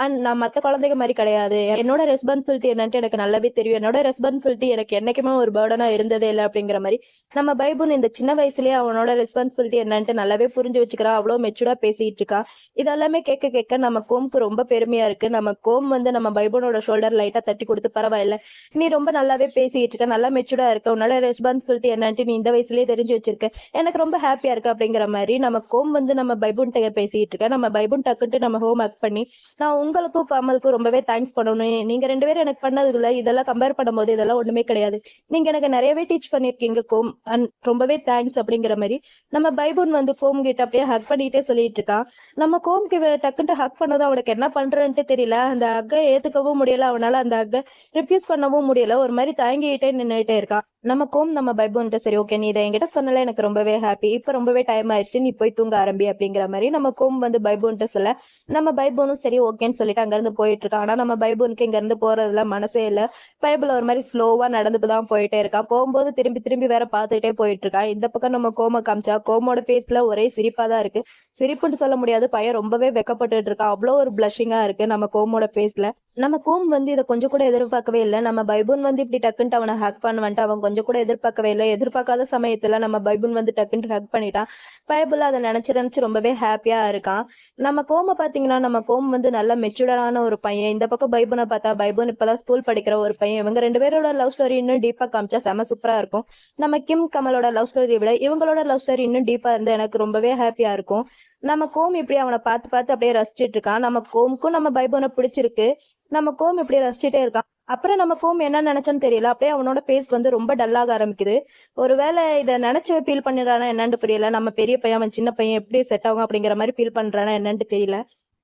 அண்ட் நான் மற்ற குழந்தைங்க மாதிரி கிடையாது, என்னோட ரெஸ்பான்சிபிலிட்டி என்னன்ட்டு எனக்கு நல்லாவே தெரியும், என்னோட ரெஸ்பான்சிபிலிட்டி எனக்கு என்னைக்குமே ஒரு பேர்டனா இருந்ததே இல்லை அப்படிங்கிற மாதிரி நம்ம பைபூன் இந்த சின்ன வயசுலயே அவனோட ரெஸ்பான்சிபிலிட்டி என்னன்ட்டு நல்லாவே புரிஞ்சு வச்சுக்கிறான், அவ்வளவு மெச்சூர்டா பேசிட்டு இருக்கான். இதெல்லாமே கேட்க கேட்க நம்ம கோமுக்கு ரொம்ப பெருமையா இருக்கு. நம்ம கோம் வந்து நம்ம பைபூனோட ஷோல்டர் லைட்டா தட்டி கொடுத்து பரவாயில்ல நீ ரொம்ப நல்லாவே பேசிட்டு இருக்க, நல்லா மெச்சூர்டா இருக்க, உன்னோட ரெஸ்பான்சிபிலிட்டி என்னன்ட்டு நீ இந்த வயசுலயே தெரிஞ்சு வச்சிருக்க, எனக்கு ரொம்ப ஹாப்பியா இருக்கு அப்படிங்கிற மாதிரி நம்ம கோம் வந்து நம்ம பைபூன் பேசிட்டு இருக்க. நம்ம பைபூன் டக்குன்ட்டு நம்ம ஹோம் ஒர்க் பண்ணி நான் உங்களுக்கும் கமலுக்கும் ரொம்பவே தேங்க்ஸ் பண்ணணும், நீங்க ரெண்டு பேரும் எனக்கு பண்ணதுல இதெல்லாம் கம்பேர் பண்ணும்போது இதெல்லாம் ஒண்ணுமே கிடையாது, நீங்க எனக்கு நிறையவே டீச் பண்ணிருக்கீங்க கோம் அண்ட் ரொம்பவே தேங்க்ஸ் அப்படிங்கிற மாதிரி நம்ம பைபூன் வந்து கோம் கிட்ட அப்படியே ஹக் பண்ணிட்டே சொல்லிட்டு இருக்கான். நம்ம கோம்க்கு டக்குன்ட்டு ஹக் பண்ணதும் அவனுக்கு என்ன பண்றேன்ட்டு தெரியல, அந்த ஹக்கை ஏத்துக்கவும் முடியல, அவனால அந்த ஹக்கை ரிஃப்யூஸ் பண்ணவும் முடியல, ஒரு மாதிரி தாங்கிட்டே நின்றுட்டே இருக்கான். நம்ம கோம் நம்ம பைபூன்ட்டு சரி ஓகே நீ இதை என்கிட்ட சொன்னால எனக்கு ரொம்பவே ஹாப்பி, இப்போ ரொம்பவே டைம் ஆயிடுச்சு நீ போய் தூங்க ஆரம்பி அப்படிங்கிற மாதிரி நம்ம கோம் வந்து பைபூன்ட்டு சொல்ல நம்ம பைபூனும் சரி ஓகேன்னு சொல்லிட்டு அங்கிருந்து போயிட்டு இருக்கான். ஆனா நம்ம பைபூனுக்கு இங்க இருந்து போறதுல மனசே இல்லை, பைபிள் ஒரு மாதிரி ஸ்லோவா நடந்து தான் போயிட்டே இருக்கான், போகும்போது திரும்பி திரும்பி வேற பார்த்துட்டே போயிட்டு இருக்கான். இந்த பக்கம் நம்ம கோம காமிச்சா கோமோட ஃபேஸ்ல ஒரே சிரிப்பா தான் இருக்கு, சிரிப்புன்னு சொல்ல முடியாது, பையன் ரொம்பவே வெக்கப்பட்டு இருக்கான், அவ்வளோ ஒரு பிளஷிங்கா இருக்கு நம்ம கோமோட ஃபேஸ்ல. நம்ம கோம் வந்து இதை கொஞ்சம் கூட எதிர்பார்க்கவே இல்லை, நம்ம பைபூன் வந்து இப்படி டக்குன்ட்டு அவனை ஹக் பண்ணுவன்ட்டு அவன் கொஞ்சம் கூட எதிர்பார்க்கவே இல்லை, எதிர்பார்க்காத சமயத்துல நம்ம பைபூன் வந்து டக்குன்ட்டு ஹக் பண்ணிட்டான். பைபிள் அதை நினைச்சு ரொம்பவே ஹாப்பியா இருக்கான். நம்ம கோம பாத்தீங்கன்னா நம்ம கோம் வந்து நல்ல மெச்சூர்டான ஒரு பையன், இந்த பக்கம் பைபூனை பார்த்தா பைபூன் இப்பதான் ஸ்கூல் படிக்கிற ஒரு பையன், இவங்க ரெண்டு பேரோட லவ் ஸ்டோரி இன்னும் டீப்பா காமிச்சா செம சூப்பரா இருக்கும். நம்ம கிம் கமலோட லவ் ஸ்டோரி விட இவங்களோட லவ் ஸ்டோரி இன்னும் டீப்பா இருந்து எனக்கு ரொம்பவே ஹாப்பியா இருக்கும். நம்ம கோம் இப்படி அவனை பார்த்து பார்த்து அப்படியே ரசிச்சிட்டு இருக்கான். நம்ம கோமுக்கும் நம்ம பைபூனை பிடிச்சிருக்கு, நம்ம கோம் இப்படியே ரசிச்சுட்டே இருக்கான். அப்புறம் நம்ம கோம் என்ன நினைச்சோன்னு தெரியல, அப்படியே அவனோட ஃபேஸ் வந்து ரொம்ப டல்லாக ஆரம்பிக்குது. ஒருவேளை இதை நினைச்சு ஃபீல் பண்ணிடுறானா என்னன்னு புரியல, நம்ம பெரிய பையன் அவன் சின்ன பையன் எப்படி செட் ஆகும் அப்படிங்கிற மாதிரி ஃபீல் பண்றானா என்னன்னு தெரியல.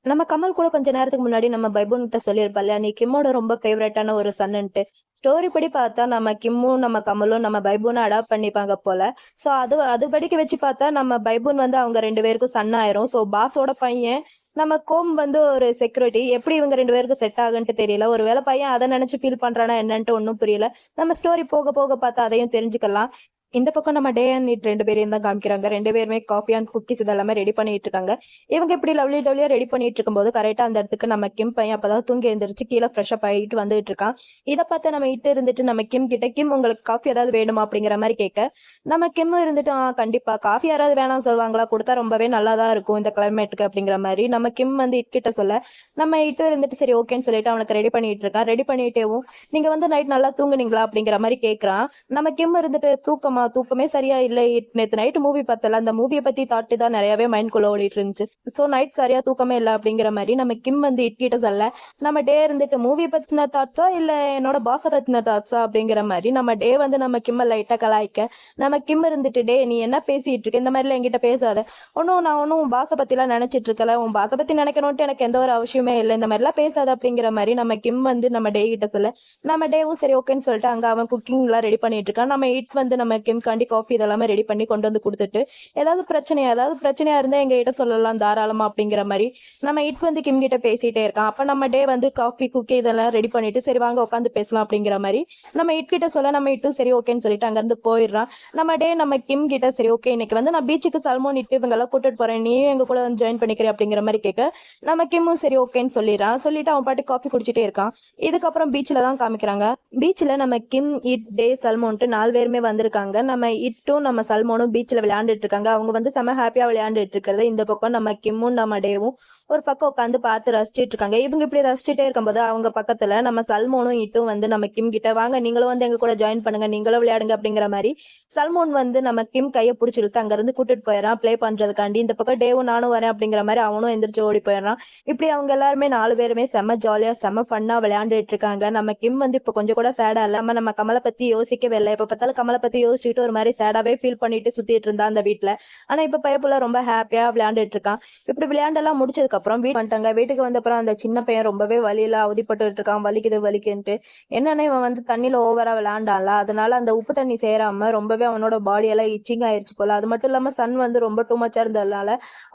நம்ம கமல் கூட கொஞ்ச நேரத்துக்கு முன்னாடி நம்ம பைபூன் கிட்ட சொல்லியிருப்பா இல்லையா, நீ கிம்மோட ரொம்ப ஃபேவரட்டான ஒரு சன்னுன்ட்டு. ஸ்டோரி படி பார்த்தா நம்ம கிம்மும் நம்ம கமலும் நம்ம பைபூனை அடாப்ட் பண்ணிப்பாங்க போல. ஸோ அது படிக்க வச்சு பார்த்தா நம்ம பைபூன் வந்து அவங்க ரெண்டு பேருக்கும் சன் ஆயிரும். ஸோ பாஸோட பையன் நம்ம கோம் வந்து ஒரு செக்யூரிட்டி, எப்படி இவங்க ரெண்டு பேருக்கும் செட் ஆகுன்ட்டு தெரியல, ஒருவேளை பையன் அதை நினைச்சு ஃபீல் பண்றானா என்னன்ட்டு ஒன்றும் புரியல. நம்ம ஸ்டோரி போக போக பார்த்தா அதையும் தெரிஞ்சுக்கலாம். இந்த பக்கம் நம்ம டே அண்ட் நீட் ரெண்டு பேரையும் தான் காமிக்கிறாங்க, ரெண்டு பேருமே காஃபி அண்ட் குக்கீஸ் இதெல்லாமே ரெடி பண்ணிட்டு இருக்காங்க. இவங்க இப்படி லவ்லியா ரெடி பண்ணிட்டு இருக்கும்போது கரெக்டா அந்த இடத்துக்கு நம்ம கிம் பையன் அப்பதான் தூங்கி எழுந்திரிச்சு கீழே ஃப்ரெஷ் அப் ஆகிட்டு வந்துட்டு இருக்கான். இதை பார்த்து நம்ம இட்டு இருந்துட்டு நம்ம கிம் கிட்ட கிம் உங்களுக்கு காஃபி ஏதாவது வேணுமா அப்படிங்கிற மாதிரி கேட்க நம்ம கிம் இருந்துட்டு கண்டிப்பா காஃபி யாராவது வேணாம் சொல்லுவாங்களா, கொடுத்தா ரொம்பவே நல்லா தான் இருக்கும் இந்த கிளைமேட்டுக்கு அப்படிங்கிற மாதிரி நம்ம கிம் வந்து இட்கிட்ட சொல்ல நம்ம இட்டு இருந்துட்டு சரி ஓகேன்னு சொல்லிட்டு அவனுக்கு ரெடி பண்ணிட்டு இருக்கான். ரெடி பண்ணிட்டேவும் நீங்க வந்து நைட் நல்லா தூங்குனீங்களா அப்படிங்கிற மாதிரி கேட்கறான். நம்ம கிம் இருந்துட்டு தூக்கமா தூக்கமா தூக்கமே சரியா இல்லை. நேற்று நைட்டு மூவி பார்த்தல, அந்த மூவியை பத்தி தாட்டு தான் நிறையவே மைண்ட்குள்ள ஓடிட்டு இருந்துச்சு. ஸோ நைட் சரியா தூக்கமே இல்லை அப்படிங்கிற மாதிரி நம்ம கிம் வந்து இட்கிட்ட சொல்ல, நம்ம டே இருந்துட்டு மூவி பத்தின தாட்ஸா இல்ல என்னோட பாஸை பத்தின தாட்ஸா அப்படிங்கிற மாதிரி நம்ம டே வந்து நம்ம கிம்ம லைட்டா கலாய்க்க, நம்ம கிம் இருந்துட்டு டே நீ என்ன பேசிட்டு இருக்க, இந்த மாதிரிலாம் என்கிட்ட பேசாத, நான் ஒன்றும் உன் பாஸை பத்திலாம் நினைச்சிட்டு இருக்கல, உன் பாஸை பத்தி நினைக்கணும்ட்டு எனக்கு எந்த ஒரு அவசியமே இல்லை, இந்த மாதிரிலாம் பேசாத அப்படிங்கிற மாதிரி நம்ம கிம் வந்து நம்ம டே கிட்ட சொல்ல, நம்ம டேவும் சரி ஓகேன்னு சொல்லிட்டு அங்க அவன் குக்கிங் எல்லாம் ரெடி பண்ணிட்டு இருக்கான். நம்ம இட் வந்து நம்ம கிம் காண்டி காஃபி இதெல்லாமே ரெடி பண்ணி கொண்டு வந்து கொடுத்துட்டு, ஏதாவது பிரச்சனையா இருந்தா எங்க கிட்ட சொல்லலாம் தாராளமா அப்படிங்கிற மாதிரி நம்ம இட் வந்து கிம் கிட்ட பேசிட்டே இருக்கான். அப்ப நம்ம டே வந்து காஃபி குக்கி இதெல்லாம் ரெடி பண்ணிட்டு சரி வாங்க உட்காந்து பேசலாம் அப்படிங்கிற மாதிரி நம்ம இட் கிட்ட சொல்ல, நம்ம இட்டும் சரி ஓகேன்னு சொல்லிட்டு அங்க இருந்து போயிடுறான். நம்ம டே நம்ம கிம் கிட்ட சரி ஓகே இன்னைக்கு வந்து நான் பீச்சுக்கு சல்மோன் இட்டு இவங்க எல்லாம் கூட்டிட்டு போறேன், நீயும் எங்க கூட வந்து ஜாயின் பண்ணிக்கிறேன் அப்படிங்கிற மாதிரி கேட்க, நம்ம கிம்மும் சரி ஓகேன்னு சொல்லிட்டு அவன் பாட்டு காஃபி குடிச்சிட்டே இருக்கான். இதுக்கப்புறம் பீச்சில் தான் காமிக்கிறாங்க. பீச்சில் நம்ம கிம் இட் டே சல்மோன்ட்டு 4 பேருமே வந்திருக்காங்க. நம்ம இட்டும் நம்ம சல்மோனும் பீச்சில் விளையாண்டுட்டு இருக்காங்க. அவங்க வந்து செம ஹாப்பியா விளையாண்டுட்டு இருக்கிறது. இந்த பக்கம் நம்ம கிம்மும் நம்ம டேவும் ஒரு பக்கம் உட்காந்து பார்த்து ரசிச்சிட்டு இருக்காங்க. இவங்க இப்படி ரசிச்சுட்டே இருக்கும்போது அவங்க பக்கத்துல நம்ம சல்மோனும் இட்டும் வந்து நம்ம கிம் கிட்ட வாங்க நீங்களும் வந்து எங்க கூட ஜாயின் பண்ணுங்க, நீங்களும் விளையாடுங்க அப்படிங்கிற மாதிரி சல்மோன் வந்து நம்ம கிம் கையை பிடிச்சிருத்து அங்க இருந்து கூட்டிட்டு போயிடறான் பிளே பண்றதுக்காண்டி. இந்த பக்கம் டேவும் நானும் வரேன் அப்படிங்கிற மாதிரி அவனும் எந்திரிச்சு ஓடி போயிடறான். இப்படி அவங்க எல்லாருமே 4 பேருமே செம்ம ஜாலியா செம்ம ஃபன்னா விளையாண்டுட்டு இருக்காங்க. நம்ம கிம் வந்து இப்ப கொஞ்சம் கூட சேடா இல்லாம நம்ம கமலை பத்தி யோசிக்கவே இல்லை. இப்ப பார்த்தாலும் கமலை பத்தி யோசிச்சுட்டு ஒரு மாதிரி சேடாவே ஃபீல் பண்ணிட்டு சுத்திட்டு இருந்தான் அந்த வீட்டுல. ஆனா இப்ப பைப்புல ரொம்ப ஹாப்பியா விளையாண்டுட்டு இருக்கான். இப்படி விளையாண்டெல்லாம் முடிச்சதுக்கு அப்புறம் வந்துட்டாங்க. வீட்டுக்கு வந்த அப்புறம் அந்த சின்ன பையன் ரொம்பவே வலியில அவதிப்பட்டு இருக்கான். வலிக்குதுன்ட்டு என்னன்னா இவன் வந்து தண்ணியில ஓவரா விளையாண்டான்ல, அதனால அந்த உப்பு தண்ணி சேராம ரொம்பவே அவனோட பாடி எல்லாம் இச்சிங் ஆயிடுச்சு போல. அது மட்டும் இல்லாம சன் வந்து ரொம்ப டூ மச்சா இருந்ததுனால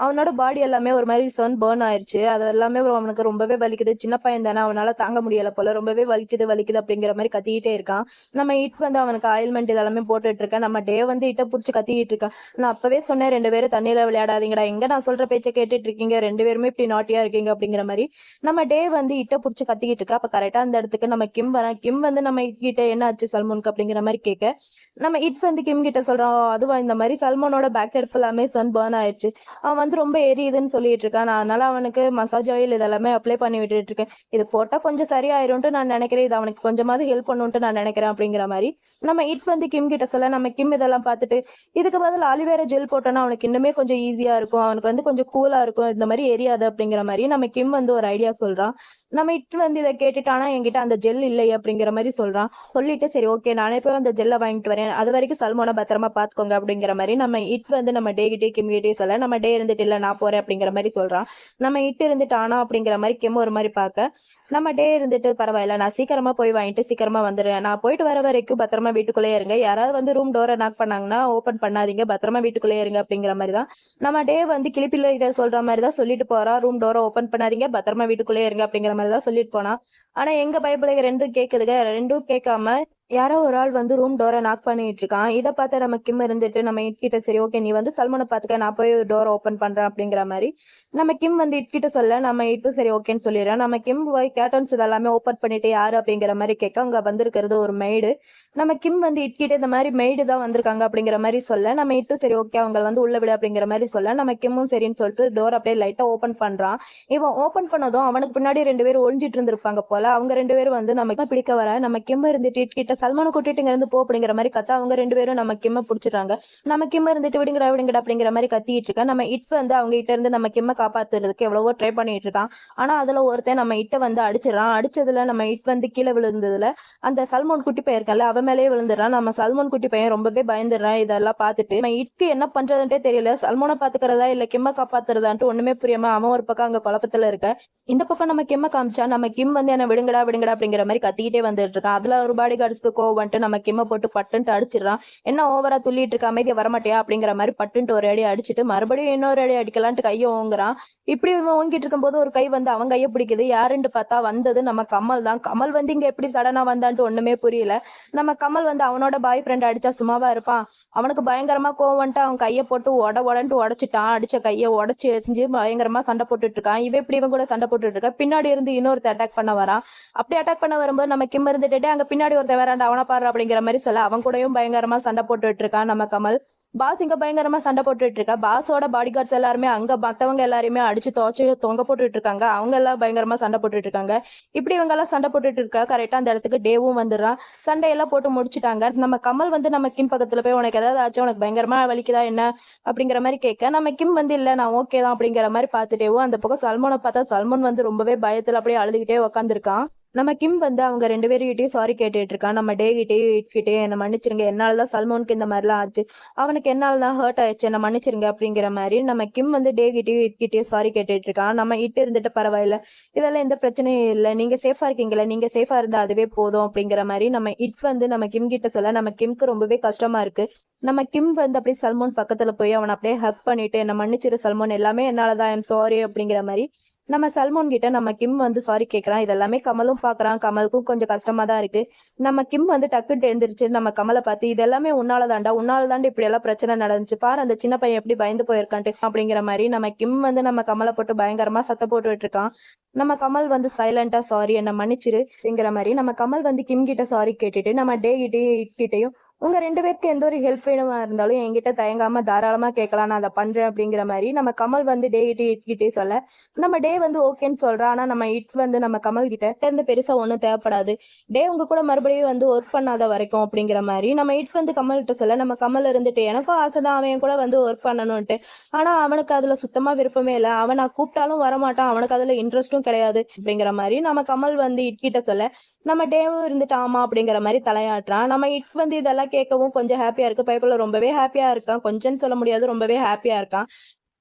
அவனோட பாடி எல்லாமே ஒரு மாதிரி சன் பர்ன் ஆயிடுச்சு. அது எல்லாமே அவனுக்கு ரொம்பவே வலிக்குது. சின்ன பையன் தானே, அவனால தாங்க முடியல போல, ரொம்பவே வலிக்குது அப்படிங்கிற மாதிரி கத்திக்கிட்டே இருக்கான். நம்ம இட் வந்து அவனுக்கு ஆயில்மெண்ட் இதெல்லாமே போட்டுட்டு இருக்கேன். நம்ம டே வந்து இட்ட புடிச்சு கத்திக்கிட்டு இருக்கான். நான் அப்பவே சொன்னேன் 2 பேரும் தண்ணியில விளையாடாதீங்கடா, எங்க நான் சொல்ற பேச்சை கேட்டுட்டு இருக்கீங்க, 2 பேருமே இப்படி நாட்டியா இருக்கீங்க அப்படிங்கிற மாதிரி நம்ம டே வந்து இட்ட புடிச்சு கத்திக்கிட்டு இருக்கா. அப்ப கரெக்டா அந்த இடத்துக்கு நம்ம கிம் வரான். கிம் வந்து நம்ம இட் கிட்ட என்ன ஆச்சு சல்மோனுக்கு அப்படிங்கிற மாதிரி கேட்க, நம்ம இட் வந்து கிம் கிட்ட சொல்றான், அதுவா இந்த மாதிரி சல்மோனோட பேக் சைடு ஃபுல்லாமே சன் பர்ன் ஆயிடுச்சு, அவன் வந்து ரொம்ப எரியுதுன்னு சொல்லிட்டு இருக்கான், அதனால அவனுக்கு மசாஜ் ஆயில் இதெல்லாமே அப்ளை பண்ணி விட்டுட்டு இருக்கேன், இது போட்டா கொஞ்சம் சரியாயிரும்ட்டு நான் நினைக்கிறேன், இது அவனுக்கு கொஞ்சமாவது ஹெல்ப் பண்ணுன்ட்டு நான் நினைக்கிறேன் அப்படிங்கிற மாதிரி நம்ம இட் வந்து கிம் கிட்ட சொல்ல, நம்ம கிம் இதெல்லாம் பார்த்துட்டு இதுக்கு பதில் ஆலிவேரா ஜெல் போட்டோன்னா அவனுக்கு இன்னுமே கொஞ்சம் ஈஸியா இருக்கும், அவனுக்கு வந்து கொஞ்சம் கூலா இருக்கும், இந்த மாதிரி எரியாது அப்படிங்கிற மாதிரி நம்ம கிம் வந்து ஒரு ஐடியா சொல்றான். நம்ம இட்டு வந்து இதை கேட்டுட்டானா என்கிட்ட அந்த ஜெல் இல்லை அப்படிங்கிற மாதிரி சொல்றான். சொல்லிட்டு சரி ஓகே நானே போய் அந்த ஜெல்லை வாங்கிட்டு வரேன், அது வரைக்கும் சல்மோனை பத்திரமா பாத்துக்கோங்க அப்படிங்கிற மாதிரி நம்ம இட் வந்து நம்ம டே கிட்டே கிம் கிட்டே சொல்ல, நம்ம டே இருந்துட்டு இல்லை நான் போறேன் அப்படிங்கிற மாதிரி சொல்றான். நம்ம இட்டு இருந்துட்டு ஆனா அப்படிங்கிற மாதிரி கிம் ஒரு மாதிரி பார்க்க, நம்ம டே இருந்துட்டு பரவாயில்ல நான் சீக்கிரமா போய் வாங்கிட்டு சீக்கிரமா வந்துடுறேன், நான் போயிட்டு வர வரைக்கும் பத்திரமா வீட்டுக்குள்ளே இருங்க, யாராவது வந்து ரூம் டோரை நாக் பண்ணாங்கன்னா ஓப்பன் பண்ணாதீங்க, பத்திரமா வீட்டுக்குள்ளே இருங்க அப்படிங்கிற மாதிரி தான் நம்ம டே வந்து கிளிப்பிள்ள சொல்ற மாதிரி தான் சொல்லிட்டு போறா. ரூம் டோரை ஓப்பன் பண்ணாதீங்க, பத்திரமா வீட்டுக்குள்ளே இருங்க அப்படிங்கிற மாதிரி தான் சொல்லிட்டு போனா. ஆனா எங்க பைபிளுக்கு ரெண்டும் கேக்குதுங்க, ரெண்டும் கேட்காம யாரோ ஒரு ஆள் வந்து ரூம் டோரை நாக் பண்ணிட்டு இருக்கான். இதை பார்த்து நம்ம கிம் இருந்துட்டு நம்ம இட்கிட்ட சரி ஓகே நீ வந்து சல்மனை பாத்துக்க, நான் போய் டோரை ஓப்பன் பண்றேன் அப்படிங்கிற மாதிரி நம்ம கிம் வந்து இட்கிட்ட சொல்ல, நம்ம இட்டு சரி ஓகேன்னு சொல்லிடுறேன். நம்ம கிம் போய் கேட்டன்ஸ் இதெல்லாமே ஓப்பன் பண்ணிட்டு யாரு அப்படிங்கிற மாதிரி கேட்க, அங்க வந்திருக்கிறது ஒரு மெய்டு. நம்ம கிம் வந்து இட்கிட்ட இந்த மாதிரி மெய்டு தான் வந்திருக்காங்க அப்படிங்கிற மாதிரி சொல்ல, நம்ம இட்டும் சரி ஓகே அவங்க வந்து உள்ள விடு அப்படிங்கிற மாதிரி சொல்ல, நம்ம கிம்மும் சரின்னு சொல்லிட்டு டோர் அப்படியே லைட்டா ஓப்பன் பண்றான். இவன் ஓப்பன் பண்ணதும் அவனுக்கு பின்னாடி 2 பேரும் ஒழிஞ்சிட்டு இருந்திருப்பாங்க போல. அவங்க 2 பேரும் வந்து நம்ம பிடிக்க வர, நம்ம கிம் இருந்துட்டு இட்கிட்ட சல்மானை கூட்டிட்டு இங்க இருந்து போ அப்படிங்கிற மாதிரி கத்த, அவங்க 2 பேரும் நம்ம கிம்ம பிடிச்சிடுறாங்க. நம்ம கிம்ம இருந்துட்டு விடுங்கடா அப்படிங்கிற மாதிரி கத்திட்டு இருக்கா. நம்ம இட் வந்து அவங்க கிட்ட இருந்து நம்ம கிம்ம காப்பாத்துறதுக்கு எவ்வளவோ ட்ரை பண்ணிட்டு இருக்கான். ஆனா அதுல ஒருத்தன் நம்ம இட்ட வந்து அடிச்சிடறான். அடிச்சதுல நம்ம இட் வந்து கீழே விழுந்ததுல அந்த சல்மான் குட்டி பையன் இருக்கல அவன் மேலேயே விழுந்துடுறான். நம்ம சல்மான் குட்டி பையன் ரொம்பவே பயந்துடுறான். இதெல்லாம் பார்த்துட்டு நம்ம இட்க்கு என்ன பண்றதுன்ட்டே தெரியல, சல்மானை பாத்துக்கிறதா இல்ல கிம்ம காப்பாத்துறதான்ட்டு ஒண்ணுமே புரியாம அவன் ஒரு பக்கம் அங்க குழப்பத்துல இருக்க, இந்த பக்கம் நம்ம கிம்ம காமிச்சா நம்ம கிம் வந்து என்ன விடுங்கடா அப்படிங்கிற மாதிரி கத்திக்கிட்டே வந்துட்டு இருக்கான். அதுல ஒரு பாடி கார்ட்ஸ்க்கு கோவம் நம்ம கிம்ம போட்டு பட்டுன்ட்டு அடிச்சிடறான். என்ன ஓவரா துள்ளிட்டு இருக்க, அமைதியா வரமாட்டியா அப்படிங்கிற மாதிரி பட்டுன்ட்டு ஒரு அடி அடிச்சுட்டு மறுபடியும் இன்னொரு அடி அடிக்கலான்ட்டு கையை ஓங்குறான். இப்படி ஓங்கிட்டு இருக்கும் போது ஒரு கை வந்து அவன் கையை பிடிக்குது. யாருன்னு பார்த்தா வந்தது நம்ம கமல் தான். கமல் வந்து இங்க எப்படி சடனா வந்தான்ட்டு ஒண்ணுமே புரியல. நம்ம கமல் வந்து அவனோட பாய் ஃப்ரெண்ட் அடிச்சா சும்மாவா இருப்பான், அவனுக்கு பயங்கரமா கோவம்ட்டு அவன் கையை போட்டு உடன்ட்டு உடைச்சிட்டான். அடிச்ச கையை உடச்சி எரிஞ்சு பயங்கரமா சண்டை போட்டுட்டு இருக்கான். இப்படி இவன் கூட சண்டை போட்டுட்டு இருக்கா. பின்னாடி இருந்து இன்னொருத்த அட்டாக் பண்ண வரான். அப்படி அட்டாக் பண்ண வரும்போது நம்ம கிம் இருந்துட்டு அங்க பின்னாடி ஒருத்த வேறாண்ட அவனை பாரு அப்படிங்கிற மாதிரி சொல்ல, அவன் கூடயும் பயங்கரமா சண்டை போட்டுட்டு இருக்கான் நம்ம கமல். பாஸ் இங்க பயங்கரமா சண்டை போட்டுட்டு இருக்கா. பாஸோட பாடி கார்ட்ஸ் எல்லாருமே அங்க மத்தவங்க எல்லாரையுமே அடிச்சு துவச்சு தொங்க போட்டுட்டு இருக்காங்க. அவங்க எல்லாம் பயங்கரமா சண்டை போட்டுட்டு இருக்காங்க. இப்படி இவங்க எல்லாம் சண்டை போட்டுட்டு இருக்கா. கரெக்டா அந்த இடத்துக்கு டேவும் வந்துடுறான். சண்டையெல்லாம் போட்டு முடிச்சுட்டாங்க. நம்ம கமல் வந்து நம்ம கிம் பக்கத்துல போய் உனக்கு ஏதாவது ஆச்சு, உனக்கு பயங்கரமா வலிக்குதா என்ன அப்படிங்கிற மாதிரி கேட்க, நம்ம கிம் வந்து இல்ல நான் ஓகே தான் அப்படிங்கிற மாதிரி பார்த்துட்டேவும் அந்த பக்கம் சல்மானை பார்த்தா சல்மான் வந்து ரொம்பவே பயத்துல அப்படியே அழுதுகிட்டே உட்காந்துருக்கான். நம்ம கிம் வந்து அவங்க 2 பேருகிட்டயும் சாரி கேட்டுட்டு இருக்கான். நம்ம டே கிட்டேயும் இட்கிட்டேயும் என்ன மன்னிச்சிருங்க, என்னாலதான் சல்மானுக்கு இந்த மாதிரிலாம் ஆச்சு, அவனுக்கு என்னாலதான் ஹர்ட் ஆயிடுச்சு, என்ன மன்னிச்சிருங்க அப்படிங்கிற மாதிரி நம்ம கிம் வந்து டே கிட்டேயும் இட்கிட்டேயும் சாரி கேட்டுட்டு இருக்கான். நம்ம இட்டு இருந்துட்டு பரவாயில்ல, இதெல்லாம் எந்த பிரச்சனையும் இல்லை, நீங்க சேஃபா இருக்கீங்களா, நீங்க சேஃபா இருந்தா அதுவே போதும் அப்படிங்கிற மாதிரி நம்ம இட் வந்து நம்ம கிம் கிட்ட சொல்ல, நம்ம கிம்க்கு ரொம்பவே கஷ்டமா இருக்கு. நம்ம கிம் வந்து அப்படியே சல்மான் பக்கத்துல போய் அவனை அப்படியே ஹக் பண்ணிட்டு என்ன மன்னிச்சிரு சல்மான், எல்லாமே என்னாலதான் ஐம் சாரி அப்படிங்கிற மாதிரி நம்ம சல்மான் கிட்ட நம்ம கிம் வந்து சாரி கேட்கறான். இதெல்லாமே கமலும் பாக்குறான். கமலுக்கும் கொஞ்சம் கஷ்டமா தான் இருக்கு. நம்ம கிம் வந்து டக்குன்னு எழுந்திரிச்சு நம்ம கமலை பார்த்து இது எல்லாமே உன்னாலதாண்டா இப்படி எல்லாம் பிரச்சனை நடந்துச்சு பாரு, அந்த சின்ன பையன் எப்படி பயந்து போயிருக்கான்ட்டு அப்படிங்கிற மாதிரி நம்ம கிம் வந்து நம்ம கமலை போட்டு பயங்கரமா சத்த போட்டுட்டு இருக்கான். நம்ம கமல் வந்து சைலண்டா சாரி என்ன மன்னிச்சிரு அப்படிங்கிற மாதிரி நம்ம கமல் வந்து கிம் கிட்ட சாரி கேட்டுட்டு நம்ம டே கிட்டேயும் உங்க 2 பேருக்கு எந்த ஒரு ஹெல்ப் வேணுமா இருந்தாலும் என்கிட்ட தயங்காம தாராளமா கேட்கலாம், நான் அதை பண்றேன் அப்படிங்கிற மாதிரி நம்ம கமல் வந்து டே கிட்டே சொல்ல, நம்ம டே வந்து ஓகேன்னு சொல்றான். ஆனா நம்ம இட் வந்து நம்ம கமல் கிட்ட இருந்து பெருசா ஒண்ணும் தேவைப்படாது, டே உங்க கூட மறுபடியும் வந்து ஒர்க் பண்ணாத வரைக்கும் அப்படிங்கிற மாதிரி நம்ம இட் வந்து கமல் கிட்ட சொல்ல, நம்ம கமல் இருந்துட்டு எனக்கும் ஆசைதான் அவன் கூட வந்து ஒர்க் பண்ணணும்ட்டு, ஆனா அவனுக்கு அதுல சுத்தமா விருப்பமே இல்லை, அவன் நான் கூப்பிட்டாலும் வரமாட்டான், அவனுக்கு அதுல இன்ட்ரெஸ்டும் கிடையாது அப்படிங்கிற மாதிரி நம்ம கமல் வந்து இட் கிட்ட சொல்ல, நம்ம டேவும் இருந்துட்டு ஆமா அப்படிங்கிற மாதிரி தலையாட்டுறான். நம்ம இட் வந்து இதெல்லாம் கேட்கவும் கொஞ்சம் ஹாப்பியா இருக்கு. பைப்பில் ரொம்பவே ஹாப்பியா இருக்கான். கொஞ்சம்னு சொல்ல முடியாது, ரொம்பவே ஹாப்பியா இருக்கான்.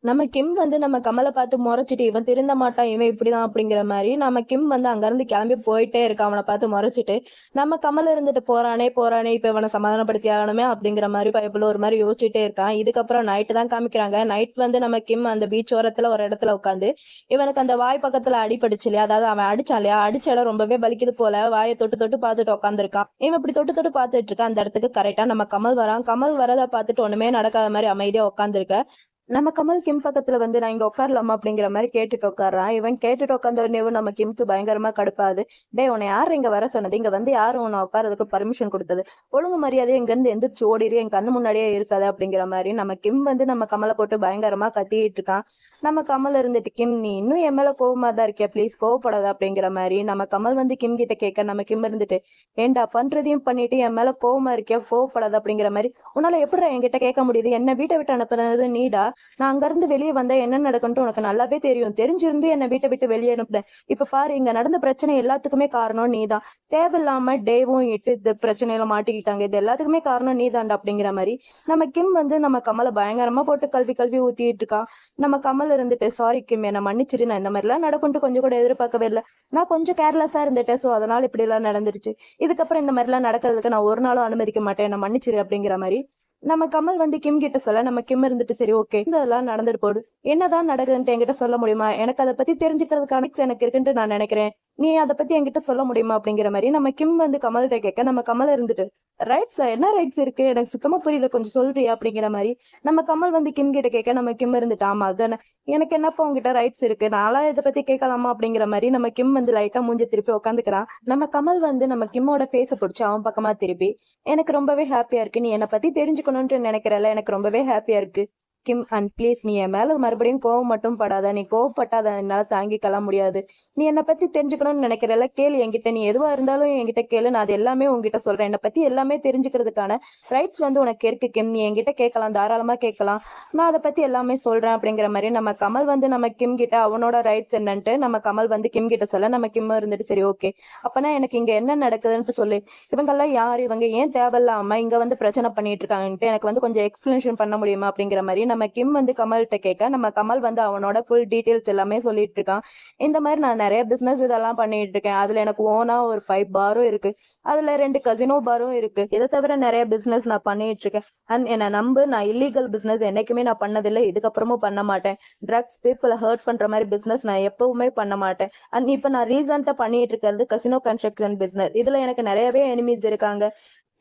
நம்ம கிம் வந்து நம்ம கமலை பார்த்து முறைச்சிட்டு இவன் திருந்த மாட்டான், இவன் இப்படிதான் அப்படிங்கிற மாதிரி நம்ம கிம் வந்து அங்கிருந்து கிளம்பி போயிட்டே இருக்கான். அவனை பார்த்து முறைச்சிட்டு நம்ம கமல் இருந்துட்டு போறானே இப்ப இவனை சமாதானப்படுத்தி ஆகணுமே அப்படிங்கிற மாதிரி பைப்பில் ஒரு மாதிரி யோசிச்சுட்டே இருக்கான். இதுக்கப்புறம் நைட்டு தான் காமிக்கிறாங்க. நைட் வந்து நம்ம கிம் அந்த பீச் ஓரத்துல ஒரு இடத்துல உட்காந்து இவனுக்கு அந்த வாய் பக்கத்துல அடிபடுச்சு இல்லையா, அதாவது அவன் அடிச்சான் இல்லையா, அடிச்ச இடம் ரொம்பவே வலிக்குது போல, வாயை தொட்டு தொட்டு பார்த்துட்டு உட்காந்துருக்கான். இவன் இப்படி தொட்டு தொட்டு பார்த்துட்டு இருக்கான். அந்த இடத்துக்கு கரெக்டா நம்ம கமல் வரான். கமல் வரதை பார்த்துட்டு ஒண்ணுமே நடக்காத மாதிரி அமைதியா உட்காந்துருக்க, நம்ம கமல் கிம் பக்கத்துல வந்து நான் இங்க உட்காரலாமா அப்படிங்கிற மாதிரி கேட்டுட்டு உட்காரான். இவன் கேட்டுட்டு உட்காந்த உடனேவும் நம்ம கிம்க்கு பயங்கரமா கடுப்பாது. டே உன்னை யாரு இங்க வர சொன்னது, இங்க வந்து யாரும் உன்னை உட்காரதுக்கு பர்மிஷன் கொடுத்தது, ஒழுங்கு மரியாதை இங்க இருந்து எந்திரிச்சு ஓடிடு, என் கண்ணு முன்னாடியே இருக்காது அப்படிங்கிற மாதிரி நம்ம கிம் வந்து நம்ம கமலை போட்டு பயங்கரமா கத்திட்டு இருக்கான். நம்ம கமல் இருந்துட்டு கிம் நீ இன்னும் என் மேல கோவமா தான் இருக்கியா, ப்ளீஸ் கோவப்படாத அப்படிங்கிற மாதிரி நம்ம கமல் வந்து கிம் கிட்ட கேட்க, நம்ம கிம் இருந்துட்டு ஏண்டா பண்றதையும் பண்ணிட்டு என் மேல கோவமா இருக்கியா, கோவப்படாத அப்படிங்கிற மாதிரி உன்னால எப்படி என்கிட்ட கேட்க முடியுது, என்ன வீட்டை விட்டு அனுப்புறது நீடா, நான் அங்க இருந்து வெளியே வந்தா என்ன நடக்கும்ட்டு உனக்கு நல்லாவே தெரியும், தெரிஞ்சிருந்து என்னை வீட்டை விட்டு வெளியே அனுப்புனேன், இப்ப பாரு இங்க நடந்த பிரச்சனை எல்லாத்துக்குமே காரணம் நீதான், தேவையில்லாம டேவும் இட்டு இந்த பிரச்சனையில மாட்டிக்கிட்டாங்க, இது எல்லாத்துக்குமே காரணம் நீதாண்டா அப்படிங்கிற மாதிரி நம்ம கிம் வந்து நம்ம கமலை பயங்கரமா போட்டு கல்வி ஊத்திட்டு இருக்கான். நம்ம கமல் இருந்துட்டு சாரி கிம் என்ன மன்னிச்சிரு, நான் இந்த மாதிரிலாம் நடக்கும்ட்டு கொஞ்சம் கூட எதிர்பார்க்கவே இல்லை, நான் கொஞ்சம் கேர்லெஸ்ஸா இருந்துட்டேன், ஸோ அதனால இப்படி எல்லாம் நடந்துருச்சு, இதுக்கப்புறம் இந்த மாதிரிலாம் நடக்கிறதுக்கு நான் ஒரு நாளும் அனுமதிக்க மாட்டேன், என்ன மன்னிச்சிரு அப்படிங்கிற மாதிரி நம்ம கமல் வந்து கிம் கிட்ட சொல்ல, நம்ம கிம் இருந்துட்டு சரி ஓகே இதெல்லாம் நடந்துட்டு போகுது, என்னதான் நடக்குதுன்ட்டு என்கிட்ட சொல்ல முடியுமா, எனக்கு அதை பத்தி தெரிஞ்சுக்கிறதுக்கான எனக்கு இருக்குன்ட்டு நான் நினைக்கிறேன், நீ அதை பத்தி என்கிட்ட சொல்ல முடியுமா அப்படிங்கிற மாதிரி நம்ம கிம் வந்து கமல்கிட்ட கேட்க, நம்ம கமல் இருந்துட்டு ரைட்ஸா என்ன ரைட்ஸ் இருக்கு எனக்கு சுத்தமா புரியல, கொஞ்சம் சொல்றியா அப்படிங்கிற மாதிரி நம்ம கமல் வந்து கிம் கிட்ட கேட்க, நம்ம கிம் இருந்துட்டு ஆமா அதுதானே எனக்கு என்னப்பா உங்ககிட்ட ரைட்ஸ் இருக்கு, நான்லாம் இதை பத்தி கேட்கலாமா அப்படிங்கிற மாதிரி நம்ம கிம் வந்து லைட்டா மூஞ்சி திருப்பி உட்காந்துக்கிறான். நம்ம கமல் வந்து நம்ம கிம்மோட பேச பிடிச்சி அவன் பக்கமா திருப்பி எனக்கு ரொம்பவே ஹாப்பியா இருக்கு, நீ என்னை பத்தி தெரிஞ்சுக்கணும்னு நினைக்கிறல, எனக்கு ரொம்பவே ஹாப்பியா இருக்கு கிம், அண்ட் ப்ளீஸ் நீ என் மேல மறுபடியும் கோவம் மட்டும் படாத, நீ கோவப்பட்டாத என்னால தாங்கிக்கலாம் முடியாது, நீ என்னை பத்தி தெரிஞ்சுக்கணும்னு நினைக்கிறல கேளு என்கிட்ட, நீ எதுவா இருந்தாலும் என்கிட்ட கேளு, நான் அது எல்லாமே உங்ககிட்ட சொல்றேன், என்னை பத்தி எல்லாமே தெரிஞ்சுக்கிறதுக்கான ரைட்ஸ் வந்து உனக்கு இருக்கு கிம், நீ என்கிட்ட கேட்கலாம், தாராளமா கேட்கலாம், நான் அதை பத்தி எல்லாமே சொல்றேன் அப்படிங்கிற மாதிரி நம்ம கமல் வந்து நம்ம கிம் கிட்ட அவனோட ரைட்ஸ் என்னன்ட்டு நம்ம கமல் வந்து கிம் கிட்ட சொல்ல, நம்ம கிம் இருந்துட்டு சரி ஓகே அப்பனா எனக்கு இங்க என்ன நடக்குதுன்னு சொல்லு, இவங்கெல்லாம் யார், இவங்க ஏன் தேவையில்லாம இங்க வந்து பிரச்சனை பண்ணிட்டு இருக்காங்கன்ட்டு எனக்கு வந்து கொஞ்சம் எக்ஸ்பிளனேஷன் பண்ண முடியுமா அப்படிங்கிற மாதிரி நம்ம கிம் வந்து கமல்கிட்ட கேட்க, நம்ம கமல் வந்து அவனோட ஃபுல் டீடைல்ஸ் எல்லாமே சொல்லிட்டு இருக்கான். இந்த மாதிரி நான் நிறைய பிசினஸ் இதெல்லாம் பண்ணிட்டு இருக்கேன், அதுல எனக்கு ஓனா ஒரு 5 பாரும் இருக்கு, அதுல 2 கசினோ பாரும் இருக்கு, இதை தவிர நிறைய பிசினஸ் நான் பண்ணிட்டு இருக்கேன், அண்ட் என்ன நம்பு நான் இல்லீகல் பிசினஸ் என்னைக்குமே நான் பண்ணதில்லை, இதுக்கப்புறமும் பண்ண மாட்டேன், ட்ரக்ஸ் பீப்புளை ஹர்ட் பண்ற மாதிரி பிசினஸ் நான் எப்பவுமே பண்ண மாட்டேன், அண்ட் இப்ப நான் ரீசெண்டா பண்ணிட்டு இருக்கிறது கசினோ கன்ஸ்ட்ரக்ஷன் பிசினஸ், இதுல எனக்கு நிறையவே எனிமீஸ் இருக்காங்க,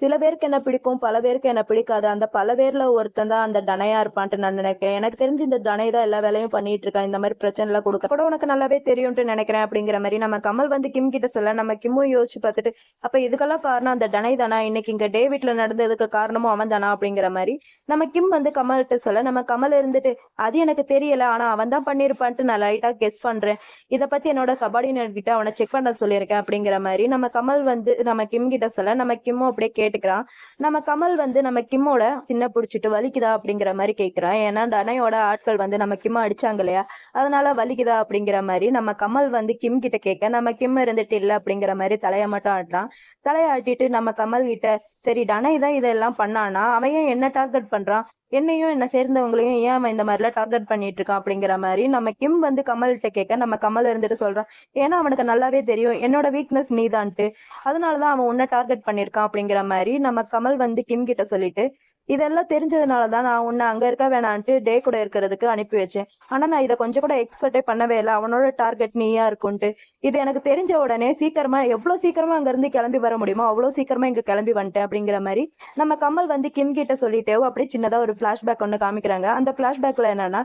சில பேருக்கு என்ன பிடிக்கும், பல பேருக்கு என்ன பிடிக்காது. அந்த பல பேர்ல ஒருத்தன் தான் அந்த டனையா இருப்பான்ட்டு நான் நினைக்கிறேன். எனக்கு தெரிஞ்சு இந்த டனை தான் எல்லா வேலையும் பண்ணிட்டு இருக்கான். இந்த மாதிரி பிரச்சனை எல்லாம் கொடுக்க கூட உனக்கு நல்லாவே தெரியும்ட்டு நினைக்கிறேன் அப்படிங்கிற மாதிரி நம்ம கமல் வந்து கிம் கிட்ட சொல்ல, நம்ம கிம்மும் யோசிச்சு பார்த்துட்டு அப்ப இதுக்கெல்லாம் காரணம் அந்த டனை தானா, இன்னைக்கு இங்க டேவிட்ல நடந்ததுக்கு காரணமும் அவன் தானா அப்படிங்கிற மாதிரி நம்ம கிம் வந்து கமல்கிட்ட சொல்ல, நம்ம கமல் இருந்துட்டு அது எனக்கு தெரியல, ஆனா அவன் தான் பண்ணிருப்பான்ட்டு நான் லைட்டா கெஸ் பண்றேன். இதை பத்தி என்னோட சபார்டினேட் கிட்ட அவனை செக் பண்ண சொல்லியிருக்கேன் அப்படிங்கிற மாதிரி நம்ம கமல் வந்து நம்ம கிம் கிட்ட சொல்ல, நம்ம கிம்மும் அப்படியே கேட்டுக்கிறான். நம்ம கமல் வந்து நம்ம கிம்மோட சின்ன பிடிச்சிட்டு வலிக்குதா அப்படிங்கிற மாதிரி கேட்கிறான். ஏன்னா டனையோட ஆட்கள் வந்து நம்ம கிம்ம அடிச்சாங்க இல்லையா, அதனால வலிக்குதா அப்படிங்கிற மாதிரி நம்ம கமல் வந்து கிம் கிட்ட கேட்க, நம்ம கிம் இருந்துட்டு இல்லை அப்படிங்கிற மாதிரி தலையை மட்டும் ஆட்டுறான். தலையாட்டிட்டு நம்ம கமல் கிட்ட சரி டனை தான் இதெல்லாம் பண்ணானா, அவன் ஏன் என்ன டார்கெட் பண்றான், என்னையும் என்ன சேர்ந்தவங்களையும் ஏன் அவன் இந்த மாதிரிலாம் டார்கெட் பண்ணிட்டு இருக்கான் அப்படிங்கிற மாதிரி நம்ம கிம் வந்து கமல்கிட்ட கேட்க, நம்ம கமல் இருந்துட்டு சொல்றான் ஏன்னா அவனுக்கு நல்லாவே தெரியும் என்னோட வீக்னஸ் நீதான்ட்டு, அதனாலதான் அவன் உன்னை டார்கெட் பண்ணிருக்கான் அப்படிங்கிற மாதிரி நம்ம கமல் வந்து கிம் கிட்ட சொல்லிட்டு, இதெல்லாம் தெரிஞ்சதுனாலதான் நான் உன்னை அங்க இருக்க வேணான்ட்டு டே கூட இருக்கிறதுக்கு அனுப்பி வச்சேன். ஆனா நான் இதை கொஞ்சம் கூட எக்ஸ்பெக்டே பண்ணவே இல்லை, அவனோட டார்கெட் நீயா இருக்கும்ட்டு. இது எனக்கு தெரிஞ்ச உடனே சீக்கிரமா எவ்வளவு சீக்கிரமா அங்க இருந்து கிளம்பி வர முடியுமோ அவ்வளவு சீக்கிரமா இங்க கிளம்பி வந்துட்டேன் அப்படிங்கிற மாதிரி நம்ம கமல் வந்து கிம் கிட்ட சொல்லிட்டே அப்படியே சின்னதா ஒரு பிளாஷ்பேக் ஒண்ணு காமிக்கிறாங்க. அந்த பிளாஷ்பேக்ல என்னன்னா,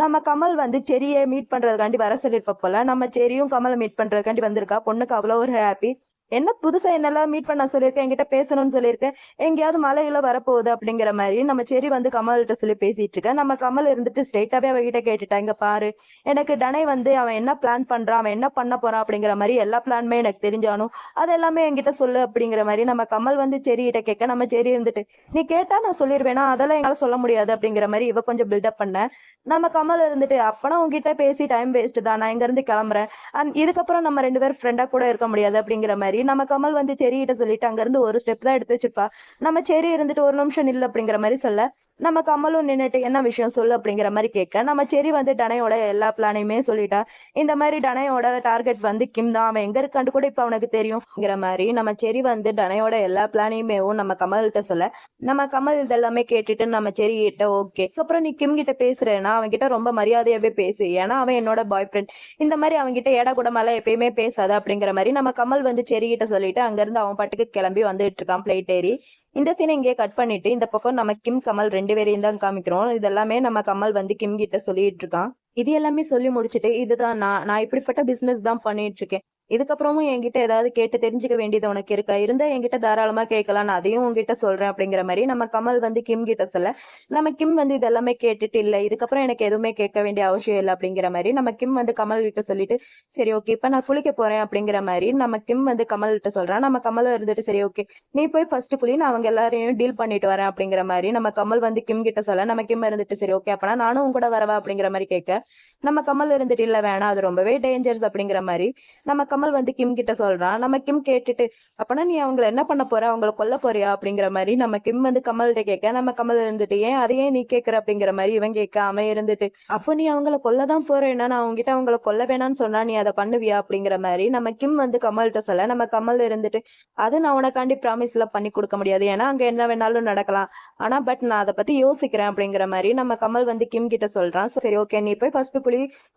நம்ம கமல் வந்து செரியை மீட் பண்றதுக்காண்டி வர சொல்லிருப்ப போல, நம்ம செரியும் கமலை மீட் பண்றதுக்காண்டி வந்திருக்கா. பொண்ணுக்கு அவ்வளவு ஒரு ஹாப்பி. என்ன புதுசா என்னெல்லாம் மீட் பண்ண சொல்லியிருக்கேன், என்கிட்ட பேசணும்னு சொல்லியிருக்கேன், எங்கேயாவது மலையில வரப்போகுது அப்படிங்கிற மாதிரி நம்ம செரி வந்து கமல்கிட்ட சொல்லி பேசிட்டு இருக்க. நம்ம கமல் இருந்துட்டு ஸ்ட்ரெயிட்டாவே அவகிட்ட கேட்டுட்டா, இங்க பாரு எனக்கு டனை வந்து அவன் என்ன பிளான் பண்றான், அவன் என்ன பண்ண போறான் அப்படிங்கிற மாதிரி எல்லா பிளானுமே எனக்கு தெரிஞ்சானும் அது எல்லாமே என்கிட்ட சொல்லு அப்படிங்கிற மாதிரி நம்ம கமல் வந்து செரிகிட்ட கேட்க, நம்ம செரி இருந்துட்டு நீ கேட்டா நான் சொல்லிருவேனா, அதெல்லாம் என்னால சொல்ல முடியாது அப்படிங்கிற மாதிரி இவ கொஞ்சம் பில்டப் பண்ண. நம்ம கமல் இருந்துட்டு அப்பனா உங்ககிட்ட பேசி டைம் வேஸ்ட் தான், நான் இங்க இருந்து கிளம்புறேன், இதுக்கப்புறம் நம்ம 2 பேரும் ஃப்ரெண்டா கூட இருக்க முடியாது அப்படிங்கிற மாதிரி நம்ம கமல் வந்து செரிகிட்ட சொல்லிட்டு அங்க இருந்து ஒரு ஸ்டெப் தான் எடுத்து வச்சிருப்பா. நம்ம செரி இருந்துட்டு ஒரு நிமிஷம் இல்லை அப்படிங்கிற மாதிரி சொல்ல, நம்ம கமலும் நின்னுட்டு என்ன விஷயம் சொல்லு அப்படிங்கிற மாதிரி கேட்க, நம்ம செரி வந்து டனையோட எல்லா பிளானையுமே சொல்லிட்டா. இந்த மாதிரி டனையோட டார்கெட் வந்து கிம் தான், அவன் எங்க இருக்கான்னு கூட இப்ப அவனுக்கு தெரியும்ங்கிற மாதிரி நம்ம செரி வந்து டனையோட எல்லா பிளானையுமே நம்ம கமல்கிட்ட சொல்ல, நம்ம கமல் இதெல்லாமே கேட்டுட்டு நம்ம செரி கிட்ட ஓகே, அப்புறம் நீ கிம் கிட்ட பேசுறேன்னா அவன்கிட்ட ரொம்ப மரியாதையாவே பேசு, ஏன்னா அவன் என்னோட பாய் ஃப்ரெண்ட், இந்த மாதிரி அவன்கிட்ட ஏடா கூட மேல எப்பயுமே பேசாத அப்படிங்கிற மாதிரி நம்ம கமல் வந்து செரி கிட்ட சொல்லிட்டு அங்க இருந்து அவன் பாட்டுக்கு கிளம்பி வந்துட்டு இருக்கான் பிளைட் ஏறி. இந்த சீனை இங்கே கட் பண்ணிட்டு இந்த பக்கம் நம்ம கிம் கமல் 2 பேரையும் தான் காமிக்கிறோம். இதெல்லாமே நம்ம கமல் வந்து கிம் கிட்ட சொல்லிட்டு இருக்கான். இது எல்லாமே சொல்லி முடிச்சுட்டு இதுதான் நான் இப்படிப்பட்ட பிசினஸ் தான் பண்ணிட்டு இருக்கேன், இதுக்கப்புறமும் என்கிட்ட ஏதாவது கேட்டு தெரிஞ்சுக்க வேண்டியது உனக்கு இருக்கா, இருந்தா என்கிட்ட தாராளமா கேட்கலாம், நான் அதையும் உங்ககிட்ட சொல்றேன் அப்படிங்கிற மாதிரி நம்ம கமல் வந்து கிம் கிட்ட சொல்ல, நம்ம கிம் வந்து இதெல்லாமே கேட்டுட்டு இல்ல இதுக்கப்புறம் எனக்கு எதுவுமே கேட்க வேண்டிய அவசியம் இல்லை அப்படிங்கிற மாதிரி நம்ம கிம் வந்து கமல் கிட்ட சொல்லிட்டு சரி ஓகே இப்ப நான் குளிக்க போறேன் அப்படிங்கிற மாதிரி நம்ம கிம் வந்து கமல் கிட்ட சொல்றான். நம்ம கமல் இருந்துட்டு சரி ஓகே நீ போய் ஃபர்ஸ்ட் குளி, நான் அவங்க எல்லாரையும் டீல் பண்ணிட்டு வரேன் அப்படிங்கிற மாதிரி நம்ம கமல் வந்து கிம் கிட்ட சொல்ல, நம்ம கிம் இருந்துட்டு சரி ஓகே அப்பனா நானும் உங்க கூட வரவா அப்படிங்கிற மாதிரி கேட்க, நம்ம கமல் இருந்துட்டு இல்ல வேணாம் அது ரொம்பவே டேஞ்சர்ஸ் அப்படிங்கிற மாதிரி நம்ம கமல் வந்து கிம் கிட்ட சொல்றான். நம்ம கிம் கேட்டுட்டு அப்பனா நீ அவங்களை என்ன பண்ண போற, அவங்களை கொல்ல போறியா அப்படிங்கிற மாதிரி நம்ம கிம் வந்து கமல்கிட்ட கேட்க, நம்ம கமல் இருந்துட்டு ஏன் அதையே நீ கேட்கற அப்படிங்கிற மாதிரி இவன் கேட்க, அவன் இருந்துட்டு அப்போ நீ அவங்களை கொல்லதான் போறேன்னா நான் அவங்ககிட்ட அவங்களை கொல்ல வேணாம்னு சொன்னா நீ அதை பண்ணுவியா அப்படிங்கிற மாதிரி நம்ம கிம் வந்து கமல்கிட்ட சொல்ல, நம்ம கமல் இருந்துட்டு அது நான் உனக்காண்டி ப்ராமிஸ் எல்லாம் பண்ணி கொடுக்க முடியாது, ஏன்னா அங்க என்ன வேணாலும் நடக்கலாம், ஆனா பட் நான் அதை பத்தி யோசிக்கிறேன் அப்படிங்கிற மாதிரி நம்ம கமல் வந்து கிம் கிட்ட சொல்றான். சரி ஓகே நீ போய் ஃபர்ஸ்ட்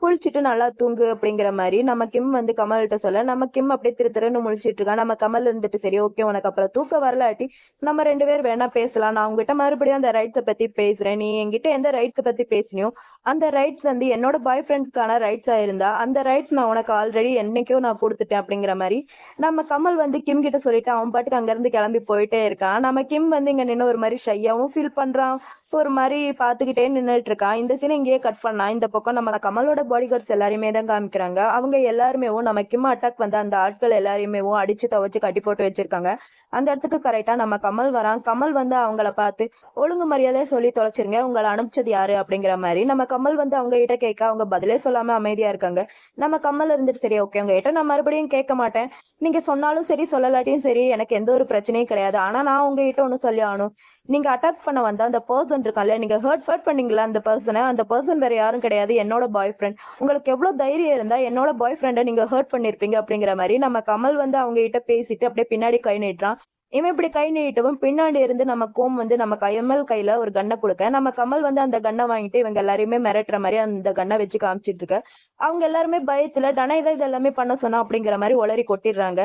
குளிச்சுட்டு நல்லா தூங்கு அப்படிங்கிற மாதிரி நம்ம கிம் வந்து கமல்கிட்ட சொல்ல, நம்ம கிம் அப்படியே திருன்னு முழிச்சிட்டு இருக்கா. நம்ம கமல் இருந்துட்டு சரி ஓகே உனக்கு அப்புறம் தூக்க வரலாட்டி நம்ம 2 பேர் வேணா பேசலாம், நான் உங்ககிட்ட மறுபடியும் அந்த ரைட்ஸை பத்தி பேசுறேன், நீ என்கிட்ட எந்த ரைட்ஸை பத்தி பேசினியோ அந்த ரைட்ஸ் வந்து என்னோட பாய் ஃப்ரெண்ட்ஸ்க்கான ரைட்ஸா இருந்தா அந்த ரைட்ஸ் நான் உனக்கு ஆல்ரெடி என்னைக்கோ நான் கொடுத்துட்டேன் அப்படிங்கிற மாதிரி நம்ம கமல் வந்து கிம் கிட்ட சொல்லிட்டு அவன் பாட்டுக்கு அங்க இருந்து கிளம்பி போயிட்டே இருக்கான். நம்ம கிம் வந்து இங்க நின்று ஒரு மாதிரி ஷையாவும் ஃபீல் பண்றான், ஒரு மாதிரி பாத்துக்கிட்டே நின்றுட்டு இருக்கான். இந்த சீனை இங்கேயே கட் பண்ணா. இந்த பக்கம் நம்ம கமலோட பாடி கார்ட்ஸ் எல்லாருமே தான் காமிக்கிறாங்க. அவங்க எல்லாருமே நம்ம கிம் அட்டாக் வந்து அந்த ஆட்கள் எல்லாரையுமே அடிச்சு துவச்சு கட்டி போட்டு வச்சிருக்காங்க. அந்த இடத்துக்கு கரெக்டா நம்ம கமல் வரான். கமல் வந்து அவங்கள பார்த்து ஒழுங்கு மரியாதையா சொல்லி தொலைச்சிருங்க, உங்களை அனுப்பிச்சது யாரு அப்படிங்கிற மாதிரி நம்ம கமல் வந்து அவங்க கிட்ட கேட்க அவங்க பதிலே சொல்லாம அமைதியா இருக்காங்க. நம்ம கமல் இருந்துட்டு சரி ஓகே உங்க கிட்ட நான் மறுபடியும் கேட்க மாட்டேன், நீங்க சொன்னாலும் சரி சொல்லலாட்டியும் சரி எனக்கு எந்த ஒரு பிரச்சனையும் கிடையாது, ஆனா நான் உங்ககிட்ட ஒண்ணு சொல்லி ஆகணும், நீங்க அட்டாக் பண்ண வந்த அந்த பர்சன் இருக்கான்ல, நீங்க ஹர்ட் பண்ணீங்களா அந்த பர்சன் வேற யாரும் கிடையாது, என்னோட பாய் ஃப்ரெண்ட், உங்களுக்கு எவ்வளவு தைரியம் இருந்தா என்னோட பாய் ஃப்ரெண்டை நீங்க ஹர்ட் பண்ணிருப்பீங்க அப்படிங்கிற மாதிரி நம்ம கமல் வந்து அவங்க கிட்ட பேசிட்டு அப்படியே பின்னாடி கை நீட்டுறான். இவன் இப்படி கை நீட்டவும் பின்னாடி இருந்து நம்ம கோம் வந்து நம்ம கமல் கையில ஒரு கன்னை கொடுக்க, நம்ம கமல் வந்து அந்த கன்னை வாங்கிட்டு இவங்க எல்லாரையுமே மிரட்டுற மாதிரி அந்த கன்னை வச்சு காமிச்சிட்டு இருக்க. அவங்க எல்லாருமே பயத்துல டனை தான் இது எல்லாமே பண்ண சொன்னா அப்படிங்கிற மாதிரி உளறி கொட்டிடுறாங்க.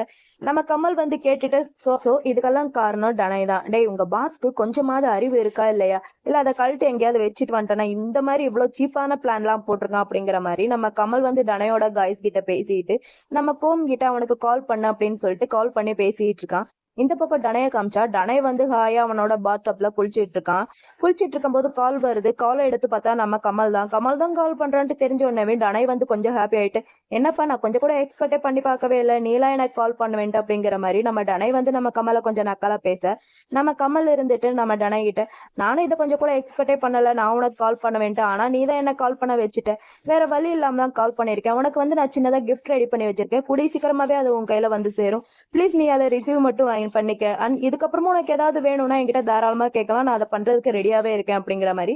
நம்ம கமல் வந்து கேட்டுட்டு சோ இதுக்கெல்லாம் காரணம் டனை தான். டேய், உங்க பாஸ்க்கு கொஞ்சமாவது அறிவு இருக்கா இல்லையா, இல்ல அதை கழட்டு எங்கேயாவது வச்சுட்டு வந்துட்டேன்னா இந்த மாதிரி இவ்வளவு சீப்பான பிளான் எல்லாம் போட்டிருக்கான் அப்படிங்கிற மாதிரி நம்ம கமல் வந்து டனையோட காய்ஸ் கிட்ட பேசிட்டு நம்ம கோம் கிட்ட அவனுக்கு கால் பண்ண அப்படின்னு சொல்லிட்டு கால் பண்ணி பேசிட்டு இருக்கான். இந்த பக்கம் டனைய காமிச்சா டனை வந்து ஹாயா அவனோட பாத்டப்ல குளிச்சிட்டு இருக்கான். குளிச்சிட்டு இருக்கும் போது கால் வருது. காலை எடுத்து பார்த்தா நம்ம கமல் தான் கால் பண்றான்ட்டு தெரிஞ்ச உடனே டனை வந்து கொஞ்சம் ஹாப்பி ஆயிட்டு, என்னப்பா நான் கொஞ்சம் கூட எக்ஸ்பெக்டே பண்ணி பார்க்கவே இல்லை, நீலாம் எனக்கு கால் பண்ண வேண்டாம் அப்படிங்கிற மாதிரி நம்ம டனை வந்து நம்ம கமலை கொஞ்சம் நக்கலா பேச, நம்ம கமல் இருந்துட்டு நம்ம டனை கிட்ட, நானும் இதை கொஞ்சம் கூட எக்ஸ்பெக்டே பண்ணல, நான் உனக்கு கால் பண்ண வேண்டாம், ஆனா நீ தான் என்ன கால் பண்ண வச்சுட்ட, வேற வழி இல்லாம தான் கால் பண்ணிருக்கேன், உனக்கு வந்து நான் சின்னதா கிஃப்ட் ரெடி பண்ணி வச்சிருக்கேன், கூடிய சீக்கிரமாவே அது உன் கையில வந்து சேரும், ப்ளீஸ் நீ அதை ரிசீவ் மட்டும் பண்ணிக்க, அண்ட் இதுக்கப்புறமும் உனக்கு ஏதாவது வேணும்னா என்கிட்ட தாராளமா கேட்கலாம், நான் அதை பண்றதுக்கு ரெடியாவே இருக்கேன் அப்படிங்கிற மாதிரி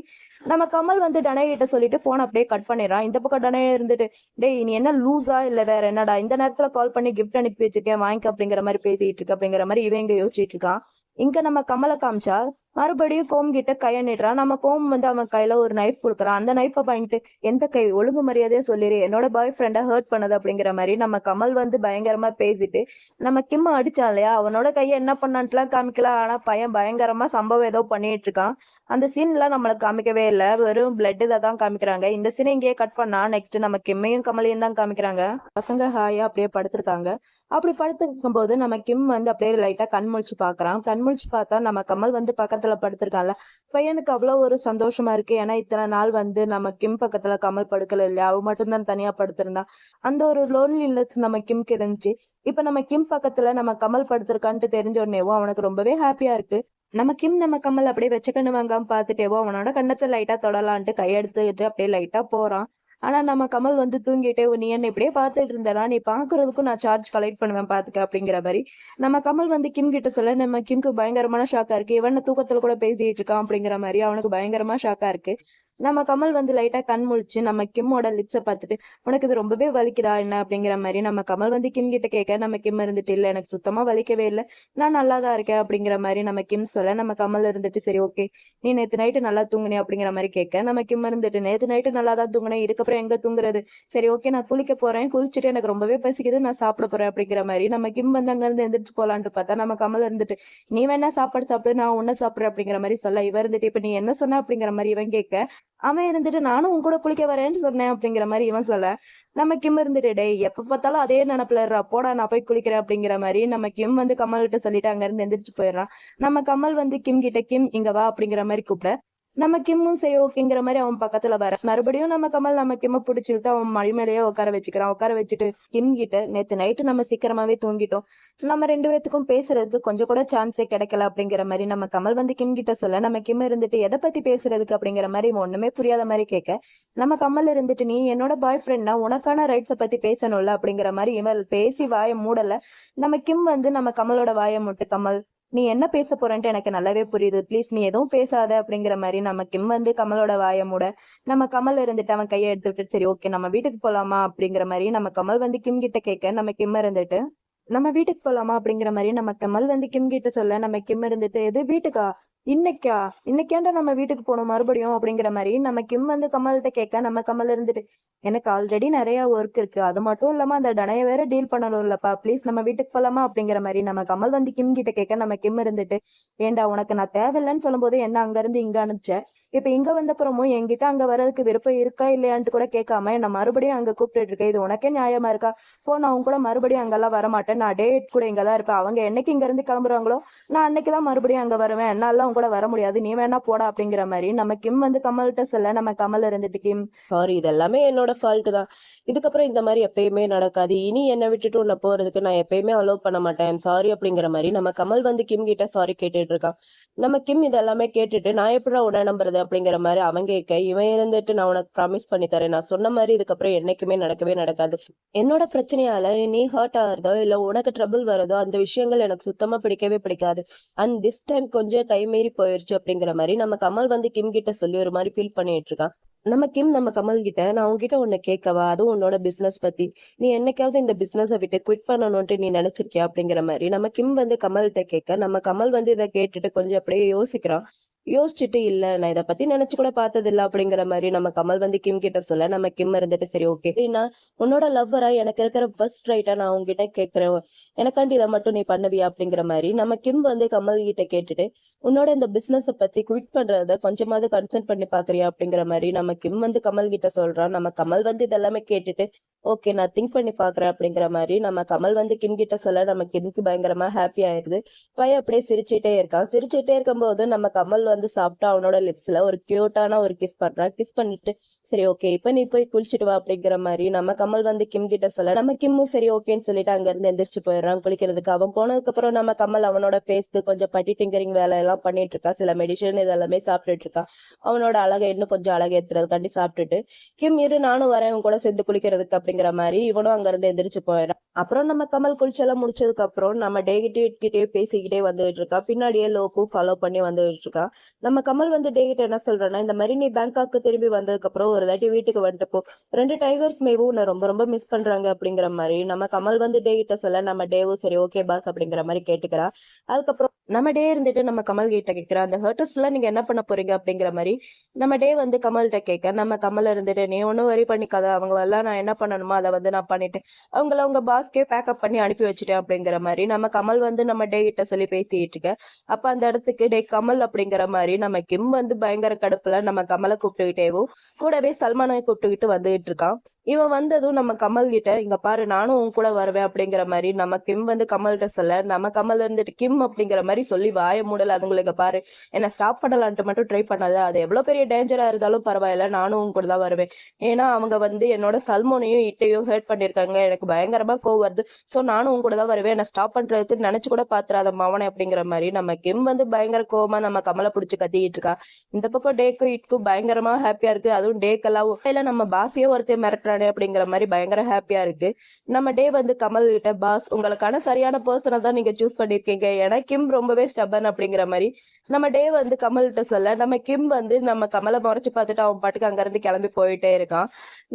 நம்ம கமல் வந்து டனை கிட்ட சொல்லிட்டு போன் அப்படியே கட் பண்ணிடுறான். இந்த பக்கம் டனை இருந்துட்டு, டேய் நீ என்ன லூஸா இல்ல வேற என்னடா, இந்த நேரத்துல கால் பண்ணி கிஃப்ட் அனுப்பி வச்சிருக்கேன் வாங்கிக்க அப்படிங்கிற மாதிரி பேசிட்டு இருக்கு அப்படிங்கிற மாதிரி இவங்க யோசிச்சுட்டு இருக்கான். இங்க நம்ம கமலை காமிச்சா மறுபடியும் கோம் கிட்ட கைய நிடுறான். நம்ம கோம் வந்து அவன் கையில ஒரு நைஃப் கொடுக்குறான். அந்த நைஃபை வாங்கிட்டு, எந்த கை, ஒழுங்கு மரியாதையா சொல்லிடு, என்னோட பாய் ஃப்ரெண்டை ஹர்ட் பண்ணது அப்படிங்கிற மாதிரி நம்ம கமல் வந்து பயங்கரமா பேசிட்டு நம்ம கிம் அடிச்சா இல்லையா, அவனோட கையை என்ன பண்ணான்ட்டுலாம் காமிக்கலாம். ஆனா பையன் பயங்கரமா சம்பவம் ஏதோ பண்ணிட்டு இருக்கான். அந்த சீன்லாம் நம்மளுக்கு காமிக்கவே இல்லை, வெறும் பிளட் இதை தான் காமிக்கிறாங்க. இந்த சீனை இங்கேயே கட் பண்ணா நெக்ஸ்ட் நம்ம கிம்மையும் கமலையும் தான் காமிக்கிறாங்க. பசங்க ஹாயா அப்படியே படுத்திருக்காங்க. அப்படி படுத்திருக்கும் போது நம்ம கிம் வந்து அப்படியே லைட்டா கண் முழிச்சு பாக்குறான். கண் முழிச்சு பார்த்தா நம்ம கமல் வந்து பக்கத்துல படுத்திருக்கான்ல. பையனுக்கு அவ்வளவு ஒரு சந்தோஷமா இருக்கு. ஏன்னா இத்தனை நாள் வந்து நம்ம கிம் பக்கத்துல கமல் படுக்கல இல்லையா, அவ மட்டும்தான் தனியா படுத்திருந்தான். அந்த ஒரு லோன்லினஸ் நம்ம கிம்க்கு இருந்துச்சு. இப்ப நம்ம கிம் பக்கத்துல நம்ம கமல் படுத்திருக்கான்ட்டு தெரிஞ்ச உடனேவும் அவனுக்கு ரொம்பவே ஹாப்பியா இருக்கு. நம்ம கிம் நம்ம கமல் அப்படியே வச்ச கண்ணு வாங்காம பாத்துட்டேவோ அவனோட கண்ணத்தை லைட்டா தொடலான்ட்டு கையெடுத்துட்டு அப்படியே லைட்டா போறான். ஆனா நம்ம கமல் வந்து தூங்கிட்டே, நீ என்ன இப்படியே பாத்துட்டு இருந்தனா, நீ பாக்குறதுக்கும் நான் சார்ஜ் கலெக்ட் பண்ணுவேன் பாத்துக்க அப்படிங்கிற மாதிரி நம்ம கமல் வந்து கிம் கிட்ட சொல்ல, நம்ம கிம்க்கு பயங்கரமான ஷாக்கா இருக்கு. இவன் தூக்கத்துல கூட பேசிட்டு இருக்கான் அப்படிங்கிற மாதிரி அவனுக்கு பயங்கரமா ஷாக்கா இருக்கு. நம்ம கமல் வந்து லைட்டா கண் முழிச்சு நம்ம கிம்மோட லிப்ஸை பார்த்துட்டு, உனக்கு இது ரொம்பவே வலிக்குதா என்ன அப்படிங்கிற மாதிரி நம்ம கமல் வந்து கிம் கிட்ட கேட்க, நம்ம கிம் இருந்துட்டு, இல்லை எனக்கு சுத்தமா வலிக்கவே இல்லை, நான் நல்லா தான் இருக்கேன் அப்படிங்கிற மாதிரி நம்ம கிம் சொல்ல, நம்ம கமல் இருந்துட்டு, சரி ஓகே நீ நேற்று நைட்டு நல்லா தூங்குனே அப்படிங்கிற மாதிரி கேட்க, நம்ம கிம் இருந்துட்டு, நேற்று நைட்டு நல்லா தான் தூங்குனேன், இதுக்கப்புறம் எங்க தூங்குறது, சரி ஓகே நான் குளிக்க போறேன், குளிச்சுட்டு எனக்கு ரொம்பவே பசிக்குது, நான் சாப்பிட போறேன் அப்படிங்கிற மாதிரி நம்ம கிம் வந்து அங்க இருந்து எந்திரிச்சு போலான்ட்டு பார்த்தா நம்ம கமல் இருந்துட்டு, நீ வேணா சாப்பாடு சாப்பிடு, நான் உன்ன சாப்பிடுறேன் அப்படிங்கிற மாதிரி சொல்ல, இவ இருந்துட்டு, இப்ப நீ என்ன சொன்ன அப்படிங்கிற மாதிரி இவன் கேட்க, அவன் இருந்துட்டு, நானும் உன் கூட குளிக்க வரேன்னு சொன்னேன் அப்படிங்கிற மாதிரி இவன் சொல்ல, நம்ம கிம் இருந்துட்டு, டேய் எப்ப பார்த்தாலும் அதே நினப்புல போடா நான் போய் குளிக்கிறேன் அப்படிங்கிற மாதிரி நம்ம கிம் வந்து கமல் கிட்ட சொல்லிட்டு அங்க இருந்து எந்திரிச்சு போயிடுறான். நம்ம கமல் வந்து கிம் கிட்ட, கிம் இங்க வா அப்படிங்கிற மாதிரி கூப்பிட, நம்ம கிம்மும் சரி ஓகேங்கிற மாதிரி அவன் பக்கத்துல வர, மறுபடியும் நம்ம கமல் நம்ம கிம்ம பிடிச்சிட்டு அவன் மழை மேலேயே உட்கார வச்சுக்கிறான். உட்கார வச்சுட்டு, கிம் கிட்ட, நேத்து நைட்டு நம்ம சீக்கிரமாவே தூங்கிட்டோம், நம்ம ரெண்டு பேத்துக்கும் பேசுறதுக்கு கொஞ்சம் கூட சான்ஸே கிடைக்கல அப்படிங்கிற மாதிரி நம்ம கமல் வந்து கிம் கிட்ட சொல்ல, நம்ம கிம் இருந்துட்டு, எதை பத்தி பேசுறதுக்கு அப்படிங்கிற மாதிரி ஒண்ணுமே புரியாத மாதிரி கேட்க, நம்ம கமல் இருந்துட்டு, நீ என்னோட பாய் ஃப்ரெண்ட்னா உனக்கான ரைட்ஸை பத்தி பேசணும்ல அப்படிங்கிற மாதிரி இவள் பேசி வாயை மூடல. நம்ம கிம் வந்து நம்ம கமலோட வாயை மூட்டு, கமல் நீ என்ன பேச போறன்ட்டு எனக்கு நல்லாவே புரியுது, ப்ளீஸ் நீ எதுவும் பேசாத அப்படிங்கிற மாதிரி நம்ம கிம் வந்து கமலோட வாயை மூட, நம்ம கமல் இருந்துட்டு அவன் கையை எடுத்து விட்டு, சரி ஓகே நம்ம வீட்டுக்கு போலாமா அப்படிங்கிற மாதிரி நம்ம கமல் வந்து கிம் கிட்ட கேட்க, நம்ம கிம் இருந்துட்டு, நம்ம வீட்டுக்கு போலாமா அப்படிங்கிற மாதிரி நம்ம கமல் வந்து கிம் கிட்ட சொல்ல, நம்ம கிம் இருந்துட்டு, எது வீட்டுக்கா, இன்னைக்காண்டா நம்ம வீட்டுக்கு போகணும் மறுபடியும் அப்படிங்கிற மாதிரி நம்ம கிம் வந்து கமல்கிட்ட கேட்க, நம்ம கமல் இருந்துட்டு, எனக்கு ஆல்ரெடி நிறைய ஒர்க் இருக்கு, அது மட்டும் இல்லாம அந்த டனைய வேற டீல் பண்ணணும் இல்லப்பா, ப்ளீஸ் நம்ம வீட்டுக்கு போலாமா அப்படிங்கிற மாதிரி நம்ம கமல் வந்து கிம் கிட்ட கேட்க, நம்ம கிம் இருந்துட்டு, ஏண்டா உனக்கு நான் தேவையில்லைன்னு சொல்லும் போது என்ன அங்க இருந்து இங்க அனுப்பிச்சேன், இப்ப இங்க வந்தப்புறமும் என்கிட்ட அங்க வர்றதுக்கு விருப்பம் இருக்கா இல்லையான்ட்டு கூட கேட்காம என்ன மறுபடியும் அங்க கூப்பிட்டு இருக்கேன், இது உனக்கே நியாயமா இருக்கா, போ நான் அவங்க கூட மறுபடியும் அங்கெல்லாம் வரமாட்டேன், நான் டேட் கூட இங்கதான் இருப்பேன், அவங்க என்னைக்கு இங்க இருந்து கிளம்புறாங்களோ நான் அன்னைக்குதான் மறுபடியும் அங்க வருவேன், என்னால கூட வர முடியாது, நீ வேணா போடா அப்படிங்கிற மாதிரி நம்ம கிம் வந்து கமல்கிட்ட சொல்ல, நம்ம கமல் இருந்துட்டு, கிம் சாரி இது எல்லாமே என்னோட ஃபால்ட் தான், இதுக்கப்புறம் இந்த மாதிரி எப்பயுமே நடக்காது, இனி என்னை விட்டுட்டு உன்னை போறதுக்கு நான் எப்பயுமே அலோவ் பண்ண மாட்டேன், சாரி அப்படிங்கிற மாதிரி நம்ம கமல் வந்து கிம் கிட்ட சாரி கேட்டுட்டு இருக்கான். நம்ம கிம் இதெல்லாமே கேட்டுட்டு, நான் எப்படி உன்னை நம்புறது அப்படிங்கிற மாதிரி அவன் கேட்க, இவன் இருந்துட்டு, நான் உனக்கு ப்ராமிஸ் பண்ணி தரேன், நான் சொன்ன மாதிரி இதுக்கப்புறம் என்னைக்குமே நடக்கவே நடக்காது, என்னோட பிரச்சனையால நீ ஹர்ட் ஆகுறதோ இல்ல உனக்கு ட்ரபிள் வரதோ அந்த விஷயங்கள் எனக்கு சுத்தமா பிடிக்கவே பிடிக்காது, அண்ட் திஸ் டைம் கொஞ்சம் கைமீறி மீறி போயிருச்சு அப்படிங்கிற மாதிரி நம்ம கமல் வந்து கிம் கிட்ட சொல்லி ஒரு மாதிரி ஃபீல் பண்ணிட்டு இருக்கான். நம்ம கிம் நம்ம கமல் கிட்ட, நான் உன்கிட்ட ஒண்ணு கேட்கவா, அதுவும் உன்னோட பிசினஸ் பத்தி, நீ என்னைக்காவது இந்த பிசினஸை விட்டு குவிட் பண்ணணும்ட்டு நீ நினைச்சிருக்கியா அப்படிங்கிற மாதிரி நம்ம கிம் வந்து கமல்கிட்ட கேட்க, நம்ம கமல் வந்து இதை கேட்டுட்டு கொஞ்சம் அப்படியே யோசிக்கிறான். யோசிச்சுட்டு இல்ல நான் இதை பத்தி நினைச்சு கூட பார்த்தது இல்ல அப்படிங்கிற மாதிரி நம்ம கமல் வந்து கிம் கிட்ட சொல்ல, நம்ம கிம் இருந்துட்டு சரி ஓகே நான் உன்னோட லவ்வரா எனக்கு இருக்கிற ஃபர்ஸ்ட் ரைட்டா நான் உங்ககிட்ட கேட்கிறேன், எனக்காண்டி இதை மட்டும் நீ பண்ணுவியா அப்படிங்கிற மாதிரி நம்ம கிம் வந்து கமல் கிட்ட கேட்டுட்டு, உன்னோட இந்த பிசினஸ பத்தி குவிட் பண்றத கொஞ்சமாவது கன்சர்ன் பண்ணி பாக்குறியா அப்படிங்கிற மாதிரி நம்ம கிம் வந்து கமல் கிட்ட சொல்றான். நம்ம கமல் வந்து இதெல்லாமே கேட்டுட்டு ஓகே நான் திங்க் பண்ணி பாக்குறேன் அப்படிங்கிற மாதிரி நம்ம கமல் வந்து கிம் கிட்ட சொல்ல, நம்ம கிம்க்கு பயங்கரமா ஹாப்பி ஆயிருது. பையன் அப்படியே சிரிச்சுட்டே இருக்கான். சிரிச்சுட்டே இருக்கும்போது நம்ம கமல் வந்து சாப்பிட்டா அவனோட லிப்ஸ்ல ஒரு கியூட்டான ஒரு கிஸ் பண்றான். கிஸ் பண்ணிட்டு சரி ஓகே இப்ப நீ போய் குளிச்சுட்டு வா அப்படிங்கிற மாதிரி நம்ம கமல் வந்து கிம் கிட்ட சொல்ல, நம்ம கிம்மும் சரி ஓகேன்னு சொல்லிட்டு அங்க இருந்து எந்திரிச்சு போயிடுறான் குளிக்கிறதுக்கு. அவன் போனதுக்கு அப்புறம் நம்ம கமல் அவனோட ஃபேஸ்க்கு கொஞ்சம் பட்டி டிங்கரிங் வேலை எல்லாம் பண்ணிட்டு இருக்கான். சில மெடிசன் இதெல்லாமே சாப்பிட்டுட்டு இருக்கான். அவனோட அழகை இன்னும் கொஞ்சம் அழகு ஏத்துறதுக்காண்டி சாப்பிட்டுட்டு, கிம் இரு நானும் வரேன் உன் கூட சேர்ந்து குளிக்கிறதுக்கு அப்படிங்கிற மாதிரி இவனும் அங்க இருந்து எந்திரிச்சு போயிடறான். அப்புறம் நம்ம கமல் குளிச்செல்லாம் முடிச்சதுக்கு அப்புறம் நம்ம டேகிட்டே பேசிக்கிட்டே வந்துட்டு இருக்கான். பின்னாடியே லோக்கும் ஃபாலோ பண்ணி வந்துட்டு இருக்கான். நம்ம கமல் வந்து டேகிட்ட என்ன சொல்றான்னா, இந்த மாதிரி நீ பேங்காக்கு திரும்பி வந்ததுக்கு அப்புறம் ஒரு தாட்டி வீட்டுக்கு வந்துட்டு போ, 2 டைகர்ஸ் மேவும் உன்னை ரொம்ப ரொம்ப மிஸ் பண்றாங்க அப்படிங்கிற மாதிரி நம்ம கமல் வந்து டேகிட்ட சொல்ல, நம்ம டேவும் சரி ஓகே பாஸ் அப்படிங்கிற மாதிரி கேட்டுக்கிறான். அதுக்கப்புறம் நம்ம டே இருந்துட்டு நம்ம கமல் கிட்ட கேட்கிறான், அந்த ஹர்டர்ஸ் எல்லாம் நீங்க என்ன பண்ண போறீங்க அப்படிங்கிற மாதிரி நம்ம டே வந்து கமல்கிட்ட கேட்க, நம்ம கமல் இருந்துட்டு நீ ஒன்னும் வரி பண்ணிக்காத, அவங்களெல்லாம் நான் என்ன பண்ணணுமோ அதை வந்து நான் பண்ணிட்டேன், அவங்கள அவங்க பாஸ்கே பேக்கப் பண்ணி அனுப்பி வச்சுட்டேன் அப்படிங்கிற மாதிரி நம்ம கமல் வந்து நம்ம டே கிட்ட சொல்லி பேசிட்டு இருக்க. அப்ப அந்த இடத்துக்கு டே கமல் அப்படிங்கிற மாதிரி நம்ம கிம் வந்து பயங்கர கடுப்புல நம்ம கமலை கூப்பிட்டுக்கிட்டேவும் கூடவே சல்மானை கூப்பிட்டுக்கிட்டு வந்துகிட்டு இருக்கான். இவன் வந்ததும் நம்ம கமல் கிட்ட இங்க பாரு நானும் உன் கூட வருவேன் அப்படிங்கிற மாதிரி நம்ம கிம் வந்து கமல்கிட்ட சொல்ல, நம்ம கமல் இருந்துட்டு கிம் அப்படிங்கிற மாதிரி சொல்லி வாய மூடல, அதுங்களுக்கு பாரு என்ன ஸ்டாப் பண்ணலான்ட்டு மட்டும் ட்ரை பண்ணாத, அது எவ்வளவு பெரிய டேஞ்சரா இருந்தாலும் பரவாயில்ல நானும் உன் கூட தான் வருவேன், ஏன்னா அவங்க வந்து என்னோட சல்மோனையும் இட்டையும் ஹர்ட் பண்ணிருக்காங்க, எனக்கு பயங்கரமா கோவம் வருது, சோ நானும் உன் கூட தான் வருவேன், என்ன ஸ்டாப் பண்றதுக்கு நினைச்சு கூட பாத்துறாத மவனை அப்படிங்கிற மாதிரி நம்ம கிம் வந்து பயங்கர கோவமா நம்ம கமலை பிடிச்சு கத்திக்கிட்டு இருக்கா. இந்த பக்கம் டேக்கும் இட்க்கும் பயங்கரமா ஹாப்பியா இருக்கு. அதுவும் டேக்கெல்லாம் இல்ல நம்ம பாஸையே ஒருத்தர் மிரட்டுறானே அப்படிங்கிற மாதிரி பயங்கர ஹாப்பியா இருக்கு. நம்ம டே வந்து கமல் கிட்ட, பாஸ் உங்களுக்கான சரியான பர்சனை தான் நீங்க சூஸ் பண்ணிருக்கீங்க, ஏன்னா கிம் ரொம்பவே ஸ்டபன் அப்படிங்கிற மாதிரி நம்ம டே வந்து கமல்கிட்ட சொல்ல, நம்ம கிம் வந்து நம்ம கமலை முறைச்சு பார்த்துட்டு அவன் பாட்டுக்கு அங்க இருந்து கிளம்பி போயிட்டே இருக்கான்.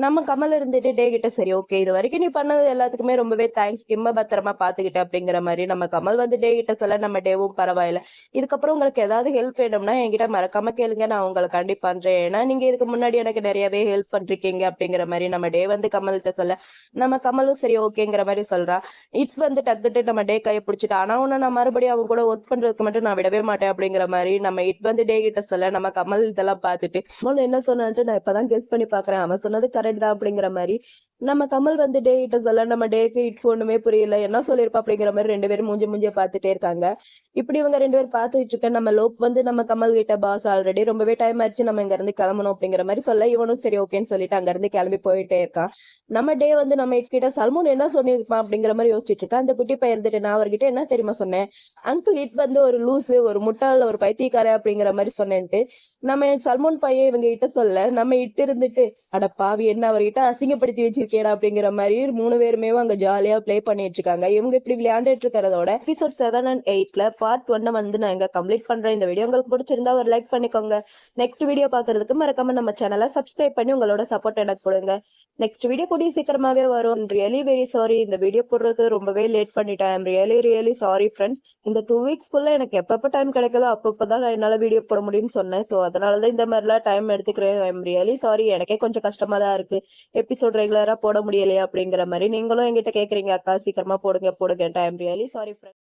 நம்ம கமல் இருந்துட்டு டே கிட்ட சரி ஓகே இது வரைக்கும் நீ பண்ணது எல்லாத்துக்குமே ரொம்பவே தேங்க்ஸ், கிம்ம பத்திரமா பாத்துக்கிட்ட அப்படிங்கிற மாதிரி நம்ம கமல் வந்து டே கிட்ட சொல்ல, நம்ம டேவும் பரவாயில்ல இதுக்கப்புறம் உங்களுக்கு ஏதாவது ஹெல்ப் வேணும்னா என்கிட்ட மறக்காம கேளுங்க, நான் உங்களுக்கு கண்டிப்பா பண்றேன், ஏன்னா நீங்க இதுக்கு முன்னாடி எனக்கு நிறையவே ஹெல்ப் பண்றீங்க அப்படிங்கிற மாதிரி நம்ம டே வந்து கமல்கிட்ட சொல்ல, நம்ம கமலும் சரி ஓகேங்கிற மாதிரி சொல்றான். இட் வந்து டக்குட்டு நம்ம டே கையை பிடிச்சிட்டு, ஆனா உன்ன நான் மறுபடியும் அவங்க கூட ஒர்க் பண்றதுக்கு மட்டும் நான் விடவே மாட்டேன் அப்படிங்கிற மாதிரி நம்ம இட் வந்து டே கிட்ட சொல்ல, நம்ம கமல் இதெல்லாம் பார்த்துட்டு என்ன சொன்னான்ட்டு நான் இப்பதான் கெஸ் பண்ணி பாக்குறேன், அவன் சொன்னது கரெக்ட் தான் அப்படிங்கிற மாதிரி நம்ம கமல் வந்து டே கிட்ட சொல்ல, நம்ம டேக்கு இட் ஒண்ணுமே புரியல, என்ன சொல்லிருப்பா அப்படிங்கிற மாதிரி 2 பேரும் மூஞ்சிய பார்த்துட்டே இருக்காங்க. இப்படி இவங்க 2 பேரும் பார்த்துட்டு இருக்க நம்ம லோப் வந்து நம்ம கமல் கிட்ட, பாஸ் ஆல்ரெடி ரொம்பவே டைம் ஆயிடுச்சு நம்ம இங்க இருந்து கிளம்பணும் அப்படிங்கிற மாதிரி சொல்ல, இவனும் சரி ஓகேன்னு சொல்லிட்டு அங்க இருந்து கிளம்பி போயிட்டே இருக்கான். நம்ம டே வந்து நம்ம கிட்ட சல்மோன் என்ன சொல்லியிருப்பான் அப்படிங்கிற மாதிரி யோசிச்சுட்டு இருக்கா. அந்த குட்டி பையன் இருந்துட்டு, நான் அவர்கிட்ட என்ன தெரியுமா சொன்னேன், அங்கிள் இட் வந்து ஒரு லூசு, ஒரு முட்டாள், ஒரு பைத்தியக்கார அப்படிங்கிற மாதிரி சொன்னேன்ட்டு நம்ம சல்மோன் பையன் இவங்க கிட்ட சொல்ல, நம்ம இட்டு இருந்துட்டு அட பாவி என்ன அவர்கிட்ட அசிங்கப்படுத்தி வச்சிருக்கேடா அப்படிங்கிற மாதிரி 3 பேருமே அங்க ஜாலியா பிளே பண்ணிட்டு இருக்காங்க. இவங்க இப்படி விளையாண்டுட்டு இருக்கிறதோட எபிசோட் 7 and 8ல பார்ட் 1 வந்து நான் இங்க கம்ப்ளீட் பண்றேன். இந்த வீடியோ உங்களுக்கு பிடிச்சிருந்தா ஒரு லைக் பண்ணிக்கோங்க. நெக்ஸ்ட் வீடியோ பாக்குறதுக்கு மறக்காம நம்ம சேனலை சப்ஸ்கிரைப் பண்ணி உங்களோட சப்போர்ட் எனக்கு கொடுங்க. நெக்ஸ்ட் வீடியோ கூடிய சீக்கிரமாவே வரும். ரியலி வெரி சாரி, இந்த வீடியோ போடுறது ரொம்பவே லேட் பண்ணிட்டேன். Really sorry friends. இந்த 2 வீக்ஸ்க்குள்ள எனக்கு எப்பப்ப டைம் கிடைக்குதோ அப்பப்பதான் நான் என்னால வீடியோ போட முடியும்னு சொன்னேன். ஸோ அதனாலதான் இந்த மாதிரிலாம் டைம் எடுத்துக்கிறேன். ஐம் ரியலி சாரி, எனக்கே கொஞ்சம் கஷ்டமா தான் இருக்கு எபிசோட் ரெகுலரா போட முடியலையா அப்படிங்கிற மாதிரி. நீங்களும் என்கிட்ட கேக்குறீங்க அக்கா சீக்கிரமா போடுங்க. I'm really sorry friends.